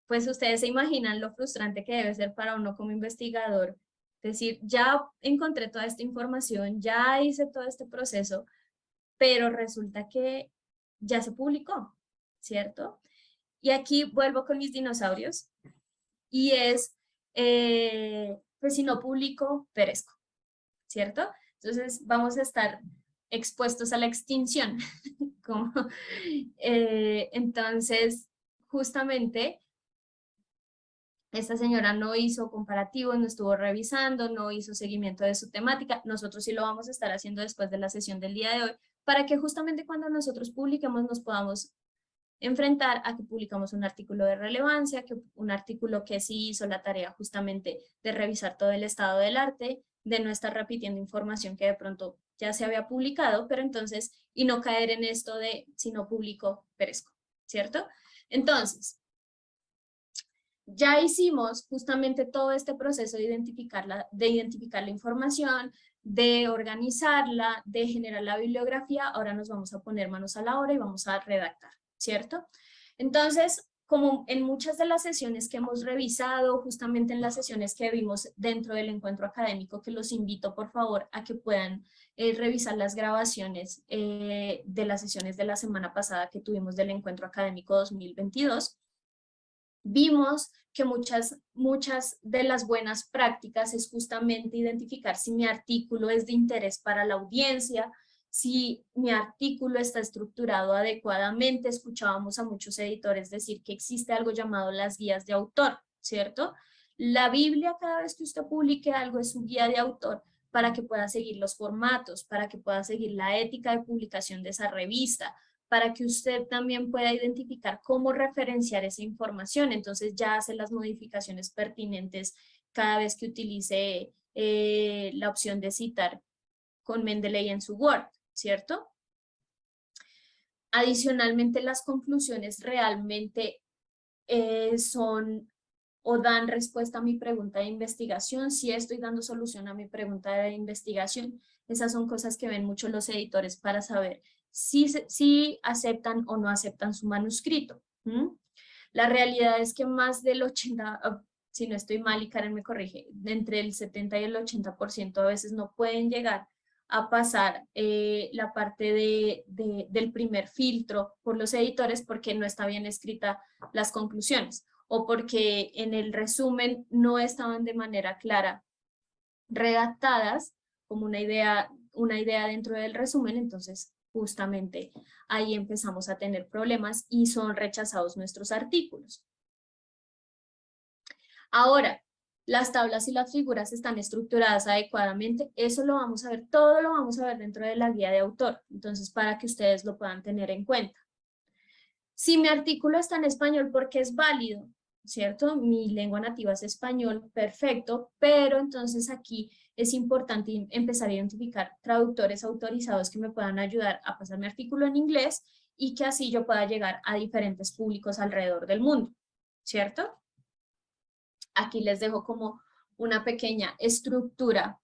pues ustedes se imaginan lo frustrante que debe ser para uno como investigador, decir, ya encontré toda esta información, ya hice todo este proceso, pero resulta que ya se publicó, ¿cierto? Y aquí vuelvo con mis dinosaurios y es, pues si no publico, perezco, ¿cierto? Entonces vamos a estar expuestos a la extinción. Como, entonces, justamente, esta señora no hizo comparativos, no estuvo revisando, no hizo seguimiento de su temática. Nosotros sí lo vamos a estar haciendo después de la sesión del día de hoy, para que justamente cuando nosotros publiquemos nos podamos enfrentar a que publicamos un artículo de relevancia, que un artículo que sí hizo la tarea justamente de revisar todo el estado del arte, de no estar repitiendo información que de pronto ya se había publicado, pero entonces, y no caer en esto de si no publico, perezco, ¿cierto? Entonces, ya hicimos justamente todo este proceso de identificar la información, de organizarla, de generar la bibliografía. Ahora nos vamos a poner manos a la obra y vamos a redactar, ¿cierto? Entonces, como en muchas de las sesiones que hemos revisado, justamente en las sesiones que vimos dentro del encuentro académico, que los invito por favor a que puedan revisar las grabaciones de las sesiones de la semana pasada que tuvimos del encuentro académico 2022, vimos que muchas de las buenas prácticas es justamente identificar si mi artículo es de interés para la audiencia, si mi artículo está estructurado adecuadamente. Escuchábamos a muchos editores decir que existe algo llamado las guías de autor, ¿cierto? La Biblia, cada vez que usted publique algo, es su guía de autor para que pueda seguir los formatos, para que pueda seguir la ética de publicación de esa revista, para que usted también pueda identificar cómo referenciar esa información. Entonces ya hace las modificaciones pertinentes cada vez que utilice la opción de citar con Mendeley en su Word, ¿cierto? Adicionalmente, las conclusiones realmente son o dan respuesta a mi pregunta de investigación, si estoy dando solución a mi pregunta de investigación. Esas son cosas que ven mucho los editores para saber si aceptan o no aceptan su manuscrito. La realidad es que más del 80, si no estoy mal y Karen me corrige, entre el 70 y el 80% a veces no pueden llegar a pasar la parte del primer filtro por los editores porque no está bien escrita las conclusiones o porque en el resumen no estaban de manera clara redactadas como una idea dentro del resumen, entonces justamente ahí empezamos a tener problemas y son rechazados nuestros artículos. Ahora, las tablas y las figuras están estructuradas adecuadamente, eso lo vamos a ver, todo lo vamos a ver dentro de la guía de autor, entonces para que ustedes lo puedan tener en cuenta. Si mi artículo está en español, porque es válido, ¿cierto? Mi lengua nativa es español, perfecto, pero entonces aquí es importante empezar a identificar traductores autorizados que me puedan ayudar a pasar mi artículo en inglés y que así yo pueda llegar a diferentes públicos alrededor del mundo, ¿cierto? Aquí les dejo como una pequeña estructura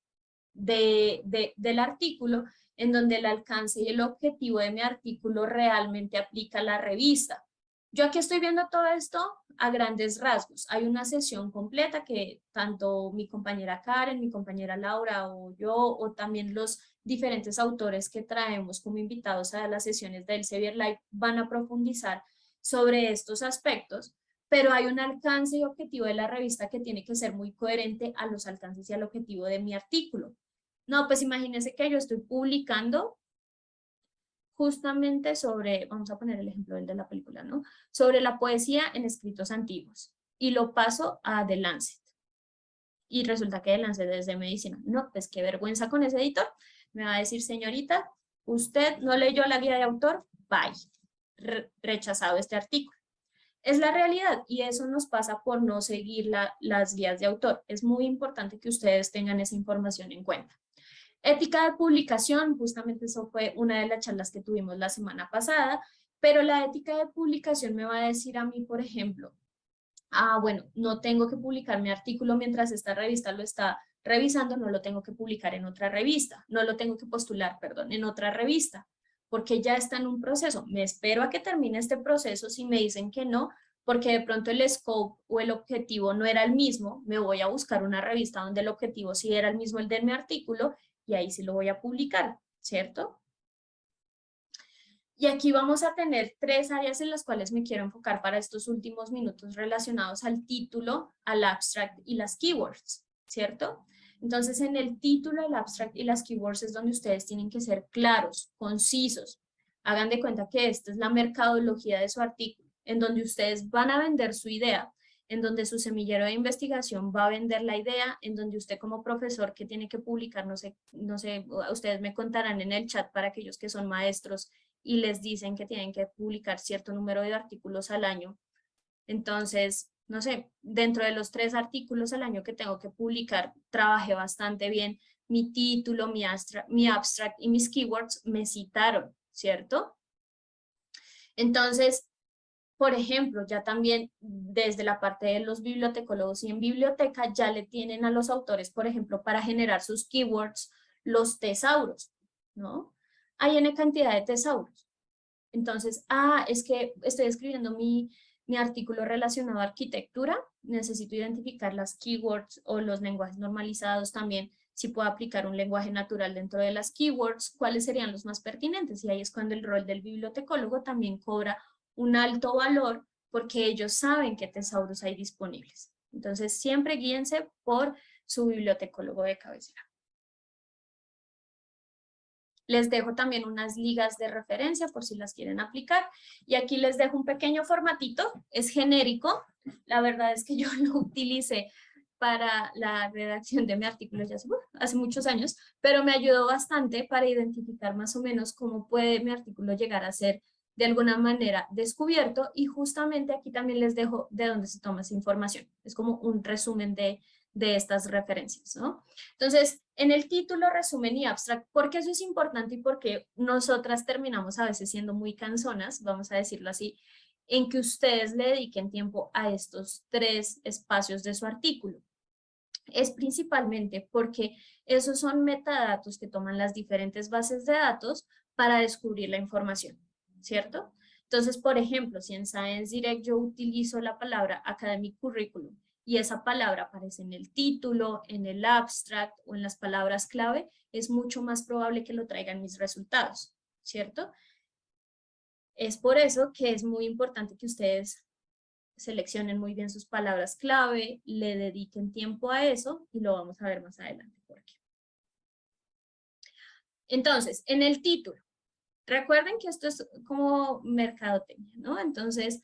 del artículo en donde el alcance y el objetivo de mi artículo realmente aplica a la revista. Yo aquí estoy viendo todo esto a grandes rasgos. Hay una sesión completa que tanto mi compañera Karen, mi compañera Laura o yo, o también los diferentes autores que traemos como invitados a las sesiones del Elsevier Live van a profundizar sobre estos aspectos, pero hay un alcance y objetivo de la revista que tiene que ser muy coherente a los alcances y al objetivo de mi artículo. No, pues imagínense que yo estoy publicando justamente sobre, vamos a poner el ejemplo del de la película, ¿no? Sobre la poesía en escritos antiguos y lo paso a The Lancet. Y resulta que The Lancet es de medicina. No, pues qué vergüenza con ese editor. Me va a decir, señorita, usted no leyó la guía de autor, bye. Rechazado este artículo. Es la realidad y eso nos pasa por no seguir las guías de autor. Es muy importante que ustedes tengan esa información en cuenta. Ética de publicación, justamente eso fue una de las charlas que tuvimos la semana pasada, pero la ética de publicación me va a decir a mí, por ejemplo, bueno, no tengo que publicar mi artículo mientras esta revista lo está revisando, no lo tengo que publicar en otra revista, no lo tengo que postular, perdón, en otra revista, porque ya está en un proceso. Me espero a que termine este proceso, si me dicen que no, porque de pronto el scope o el objetivo no era el mismo, me voy a buscar una revista donde el objetivo sí era el mismo el de mi artículo y ahí sí lo voy a publicar, ¿cierto? Y aquí vamos a tener 3 áreas en las cuales me quiero enfocar para estos últimos minutos relacionados al título, al abstract y las keywords, ¿cierto? Entonces, en el título, el abstract y las keywords es donde ustedes tienen que ser claros, concisos. Hagan de cuenta que esta es la mercadología de su artículo, en donde ustedes van a vender su idea, en donde su semillero de investigación va a vender la idea, en donde usted como profesor que tiene que publicar, no sé, ustedes me contarán en el chat para aquellos que son maestros y les dicen que tienen que publicar cierto número de artículos al año. Entonces, no sé, dentro de los 3 artículos al año que tengo que publicar, trabajé bastante bien. Mi título, mi abstract y mis keywords me citaron, ¿cierto? Entonces, por ejemplo, ya también desde la parte de los bibliotecólogos y en biblioteca ya le tienen a los autores, por ejemplo, para generar sus keywords, los tesauros, ¿no? Hay N cantidad de tesauros. Entonces, es que estoy escribiendo mi artículo relacionado a arquitectura, necesito identificar las keywords o los lenguajes normalizados también, si puedo aplicar un lenguaje natural dentro de las keywords, cuáles serían los más pertinentes. Y ahí es cuando el rol del bibliotecólogo también cobra un alto valor porque ellos saben qué tesauros hay disponibles. Entonces, siempre guíense por su bibliotecólogo de cabecera. Les dejo también unas ligas de referencia por si las quieren aplicar. Y aquí les dejo un pequeño formatito, es genérico. La verdad es que yo lo utilicé para la redacción de mi artículo ya hace muchos años, pero me ayudó bastante para identificar más o menos cómo puede mi artículo llegar a ser de alguna manera descubierto. Y justamente aquí también les dejo de dónde se toma esa información. Es como un resumen de estas referencias, ¿no? Entonces, en el título, resumen y abstract, ¿por qué eso es importante y por qué nosotras terminamos a veces siendo muy cansonas, vamos a decirlo así, en que ustedes le dediquen tiempo a estos 3 espacios de su artículo? Es principalmente porque esos son metadatos que toman las diferentes bases de datos para descubrir la información, ¿cierto? Entonces, por ejemplo, si en Science Direct yo utilizo la palabra Academic Curriculum y esa palabra aparece en el título, en el abstract o en las palabras clave, es mucho más probable que lo traigan mis resultados, ¿cierto? Es por eso que es muy importante que ustedes seleccionen muy bien sus palabras clave, le dediquen tiempo a eso y lo vamos a ver más adelante por qué. Entonces, en el título, recuerden que esto es como mercadotecnia, ¿no? Entonces,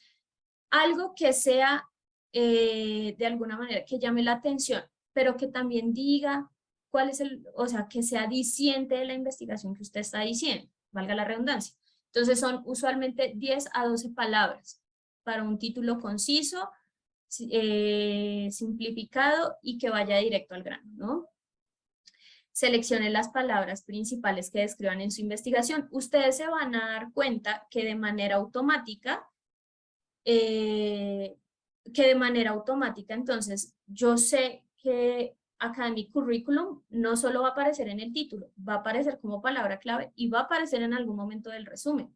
algo que sea de alguna manera que llame la atención, pero que también diga cuál es o sea, que sea diciente de la investigación que usted está diciendo, valga la redundancia. Entonces son usualmente 10 a 12 palabras para un título conciso, simplificado y que vaya directo al grano, ¿no? Seleccione las palabras principales que describan en su investigación. Ustedes se van a dar cuenta que de manera automática, entonces, yo sé que Academic Curriculum no solo va a aparecer en el título, va a aparecer como palabra clave y va a aparecer en algún momento del resumen.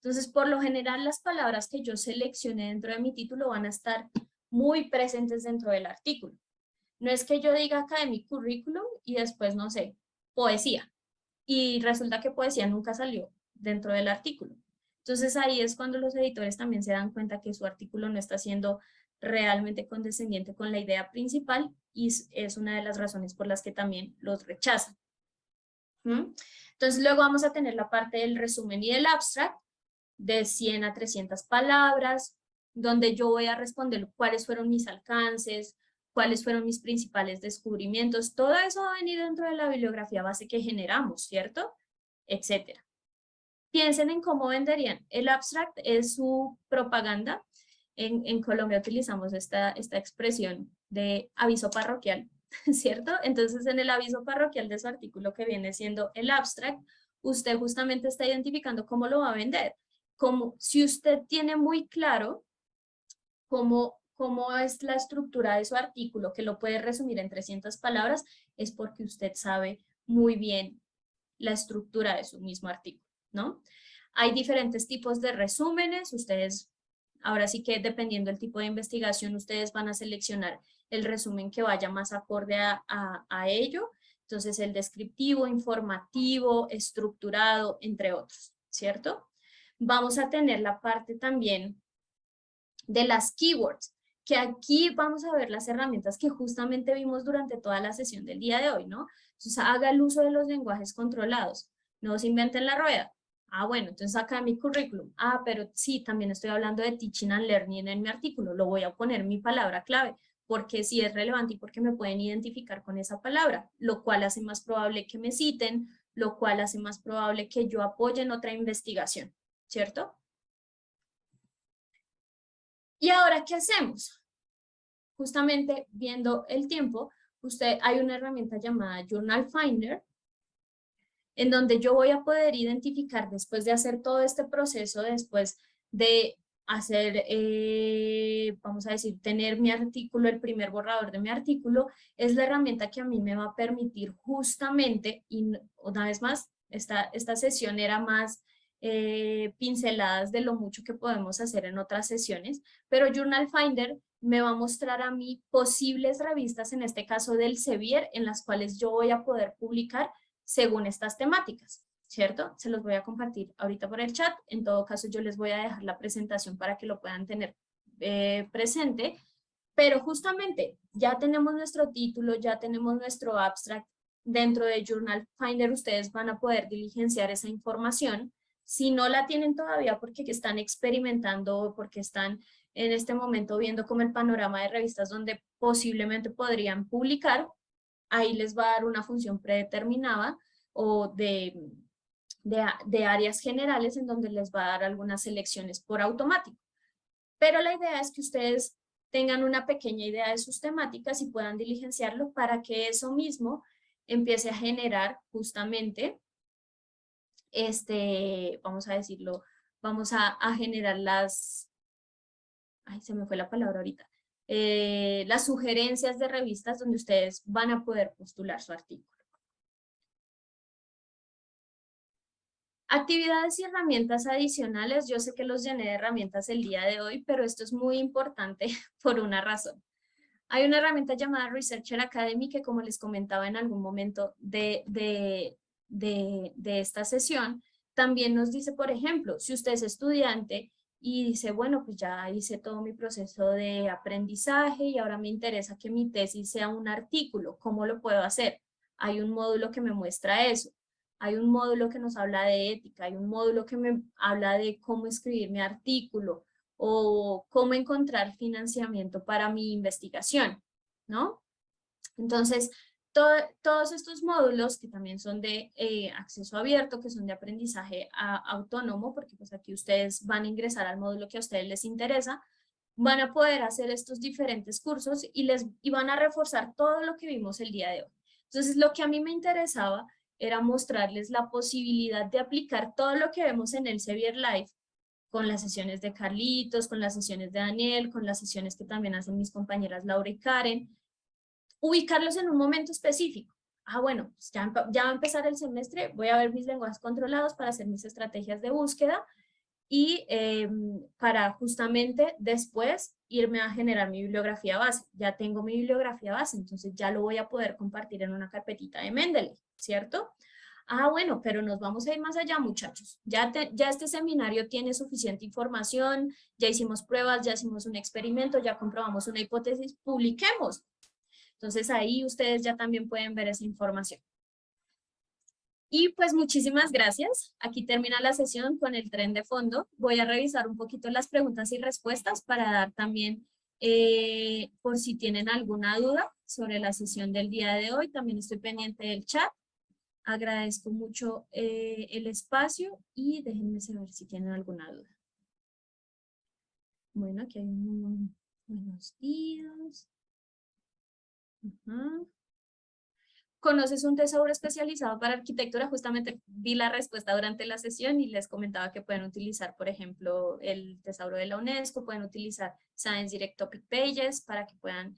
Entonces, por lo general, las palabras que yo seleccioné dentro de mi título van a estar muy presentes dentro del artículo. No es que yo diga Academic Curriculum y después, no sé, poesía. Y resulta que poesía nunca salió dentro del artículo. Entonces ahí es cuando los editores también se dan cuenta que su artículo no está siendo realmente condescendiente con la idea principal y es una de las razones por las que también los rechazan. Entonces luego vamos a tener la parte del resumen y del abstract de 100 a 300 palabras, donde yo voy a responder cuáles fueron mis alcances, cuáles fueron mis principales descubrimientos. Todo eso va a venir dentro de la bibliografía base que generamos, ¿cierto? Etcétera. Piensen en cómo venderían. El abstract es su propaganda. En Colombia utilizamos esta expresión de aviso parroquial, ¿cierto? Entonces, en el aviso parroquial de su artículo que viene siendo el abstract, usted justamente está identificando cómo lo va a vender. Como si usted tiene muy claro cómo es la estructura de su artículo, que lo puede resumir en 300 palabras, es porque usted sabe muy bien la estructura de su mismo artículo, ¿no? Hay diferentes tipos de resúmenes, ustedes, ahora sí que dependiendo del tipo de investigación, ustedes van a seleccionar el resumen que vaya más acorde a ello, entonces el descriptivo, informativo, estructurado, entre otros, ¿cierto? Vamos a tener la parte también de las keywords, que aquí vamos a ver las herramientas que justamente vimos durante toda la sesión del día de hoy, ¿no? Entonces, haga el uso de los lenguajes controlados, no se inventen la rueda. Ah, bueno, entonces acá mi currículum. Ah, pero sí, también estoy hablando de teaching and learning en mi artículo, lo voy a poner mi palabra clave, porque sí es relevante y porque me pueden identificar con esa palabra, lo cual hace más probable que me citen, lo cual hace más probable que yo apoye en otra investigación, ¿cierto? ¿Y ahora qué hacemos? Justamente viendo el tiempo, hay una herramienta llamada Journal Finder, en donde yo voy a poder identificar después de hacer todo este proceso, después de hacer, vamos a decir, tener mi artículo, el primer borrador de mi artículo, es la herramienta que a mí me va a permitir justamente, y una vez más, esta sesión era más pinceladas de lo mucho que podemos hacer en otras sesiones, pero Journal Finder me va a mostrar a mí posibles revistas, en este caso del Sevier, en las cuales yo voy a poder publicar según estas temáticas, ¿cierto? Se los voy a compartir ahorita por el chat. En todo caso, yo les voy a dejar la presentación para que lo puedan tener presente. Pero justamente ya tenemos nuestro título, ya tenemos nuestro abstract. Dentro de Journal Finder ustedes van a poder diligenciar esa información. Si no la tienen todavía porque están experimentando o porque están en este momento viendo como el panorama de revistas donde posiblemente podrían publicar, ahí les va a dar una función predeterminada o de áreas generales en donde les va a dar algunas selecciones por automático. Pero la idea es que ustedes tengan una pequeña idea de sus temáticas y puedan diligenciarlo para que eso mismo empiece a generar justamente, vamos a decirlo, vamos a generar se me fue la palabra ahorita, las sugerencias de revistas donde ustedes van a poder postular su artículo. Actividades y herramientas adicionales. Yo sé que los llené de herramientas el día de hoy, pero esto es muy importante por una razón. Hay una herramienta llamada Researcher Academy que, como les comentaba en algún momento de esta sesión, también nos dice, por ejemplo, si usted es estudiante y dice, bueno, pues ya hice todo mi proceso de aprendizaje y ahora me interesa que mi tesis sea un artículo, ¿cómo lo puedo hacer? Hay un módulo que me muestra eso. Hay un módulo que nos habla de ética, hay un módulo que me habla de cómo escribir mi artículo, o cómo encontrar financiamiento para mi investigación, ¿no? Entonces, todos estos módulos que también son de acceso abierto, que son de aprendizaje autónomo, porque pues aquí ustedes van a ingresar al módulo que a ustedes les interesa, van a poder hacer estos diferentes cursos y van a reforzar todo lo que vimos el día de hoy. Entonces, lo que a mí me interesaba era mostrarles la posibilidad de aplicar todo lo que vemos en el Sevier Live con las sesiones de Carlitos, con las sesiones de Daniel, con las sesiones que también hacen mis compañeras Laura y Karen, ubicarlos en un momento específico. Bueno, pues ya va a empezar el semestre, voy a ver mis lenguajes controlados para hacer mis estrategias de búsqueda y para justamente después irme a generar mi bibliografía base. Ya tengo mi bibliografía base, entonces ya lo voy a poder compartir en una carpetita de Mendeley, ¿cierto? Bueno, pero nos vamos a ir más allá, muchachos. Ya este seminario tiene suficiente información, ya hicimos pruebas, ya hicimos un experimento, ya comprobamos una hipótesis, publiquemos. Entonces ahí ustedes ya también pueden ver esa información. Y pues muchísimas gracias. Aquí termina la sesión con el tren de fondo. Voy a revisar un poquito las preguntas y respuestas para dar también, por si tienen alguna duda sobre la sesión del día de hoy. También estoy pendiente del chat. Agradezco mucho el espacio y déjenme saber si tienen alguna duda. Bueno, aquí hay buenos días. ¿Conoces un tesauro especializado para arquitectura? Justamente vi la respuesta durante la sesión y les comentaba que pueden utilizar, por ejemplo, el tesauro de la UNESCO, pueden utilizar Science Direct Topic Pages para que puedan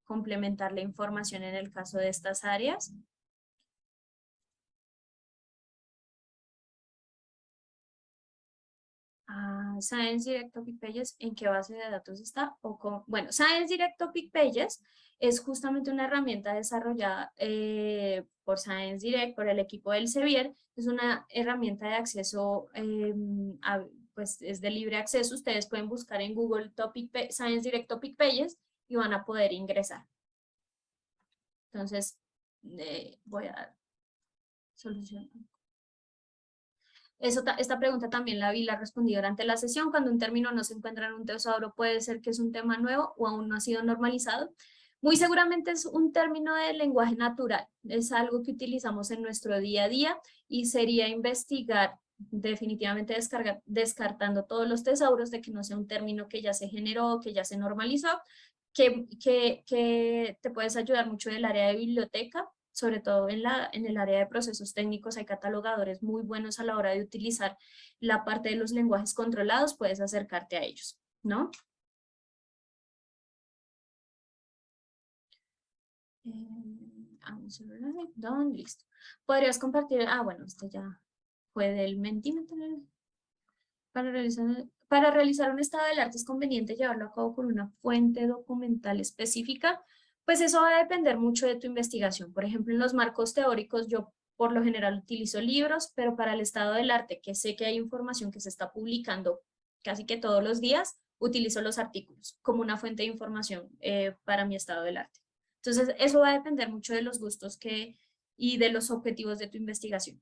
complementar la información en el caso de estas áreas. Science Direct Topic Pages, ¿en qué base de datos está? Bueno, Science Direct Topic Pages es justamente una herramienta desarrollada por Science Direct, por el equipo del Sevier. Es una herramienta de acceso, pues es de libre acceso. Ustedes pueden buscar en Google Science Direct Topic Pages y van a poder ingresar. Entonces, voy a dar solución. Esta pregunta también la respondí durante la sesión. Cuando un término no se encuentra en un tesauro, puede ser que es un tema nuevo o aún no ha sido normalizado. Muy seguramente es un término de lenguaje natural. Es algo que utilizamos en nuestro día a día y sería investigar, definitivamente descartando todos los tesauros de que no sea un término que ya se generó, que ya se normalizó, que te puedes ayudar mucho del área de biblioteca, sobre todo en el área de procesos técnicos. Hay catalogadores muy buenos a la hora de utilizar la parte de los lenguajes controlados, puedes acercarte a ellos, ¿no? Listo. Podrías compartir, bueno, este ya fue del Mentimeter. Para realizar un estado del arte es conveniente llevarlo a cabo con una fuente documental específica. Pues eso va a depender mucho de tu investigación. Por ejemplo, en los marcos teóricos yo por lo general utilizo libros, pero para el estado del arte, que sé que hay información que se está publicando casi que todos los días, utilizo los artículos como una fuente de información para mi estado del arte. Entonces, eso va a depender mucho de los gustos y de los objetivos de tu investigación.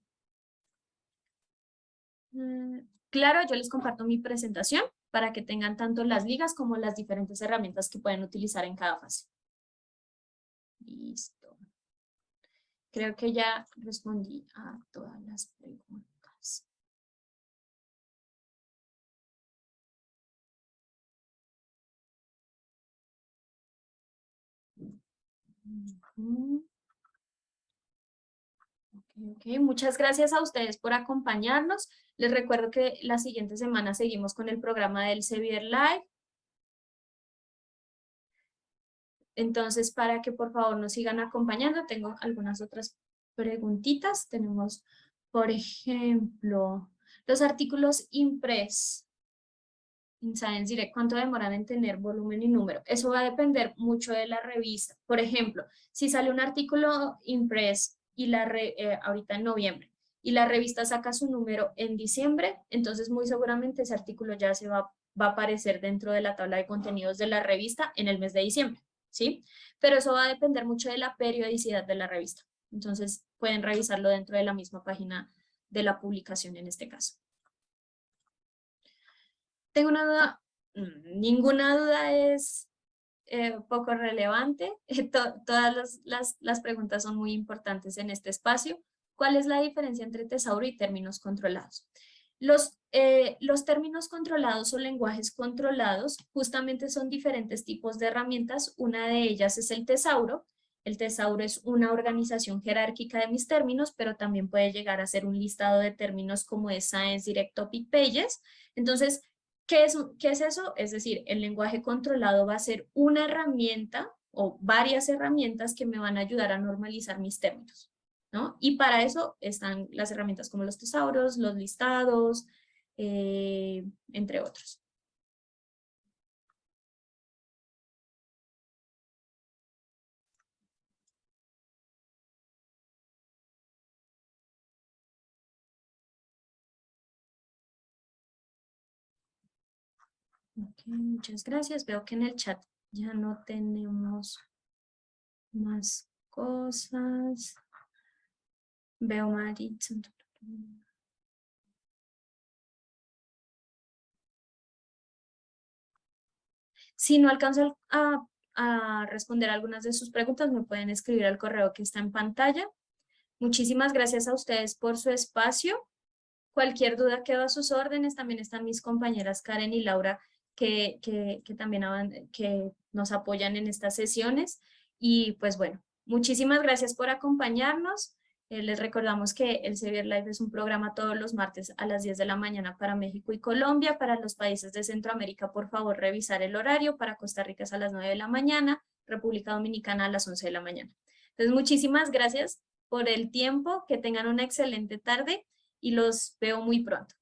Claro, yo les comparto mi presentación para que tengan tanto las ligas como las diferentes herramientas que pueden utilizar en cada fase. Listo. Creo que ya respondí a todas las preguntas. Okay. Muchas gracias a ustedes por acompañarnos. Les recuerdo que la siguiente semana seguimos con el programa del Sevier Live. Entonces, para que por favor nos sigan acompañando, tengo algunas otras preguntitas. Tenemos Por ejemplo, los artículos impress en Science Direct, ¿cuánto demoran en tener volumen y número? Eso va a depender mucho de la revista. Por ejemplo, si sale un artículo impress y ahorita en noviembre y la revista saca su número en diciembre, entonces muy seguramente ese artículo ya va a aparecer dentro de la tabla de contenidos de la revista en el mes de diciembre, ¿sí? Pero eso va a depender mucho de la periodicidad de la revista. Entonces pueden revisarlo dentro de la misma página de la publicación en este caso. Tengo una duda, ninguna duda es poco relevante. Todas las preguntas son muy importantes en este espacio. ¿Cuál es la diferencia entre tesauro y términos controlados? Los términos controlados o lenguajes controlados justamente son diferentes tipos de herramientas. Una de ellas es el tesauro. El tesauro es una organización jerárquica de mis términos, pero también puede llegar a ser un listado de términos como es Science Direct Topic Pages. Entonces, ¿qué es eso? Es decir, el lenguaje controlado va a ser una herramienta o varias herramientas que me van a ayudar a normalizar mis términos, ¿no? Y para eso están las herramientas como los tesauros, los listados, entre otros. Ok, muchas gracias. Veo que en el chat ya no tenemos más cosas. Veo Maritza. Si no alcanzo a responder algunas de sus preguntas, me pueden escribir al correo que está en pantalla. Muchísimas gracias a ustedes por su espacio. Cualquier duda quedo a sus órdenes. También están mis compañeras Karen y Laura que también que nos apoyan en estas sesiones. Y pues bueno, muchísimas gracias por acompañarnos. Les recordamos que el Sevier Live es un programa todos los martes a las 10 de la mañana para México y Colombia. Para los países de Centroamérica, por favor, revisar el horario. Para Costa Rica es a las 9 de la mañana, República Dominicana a las 11 de la mañana. Entonces, muchísimas gracias por el tiempo. Que tengan una excelente tarde y los veo muy pronto.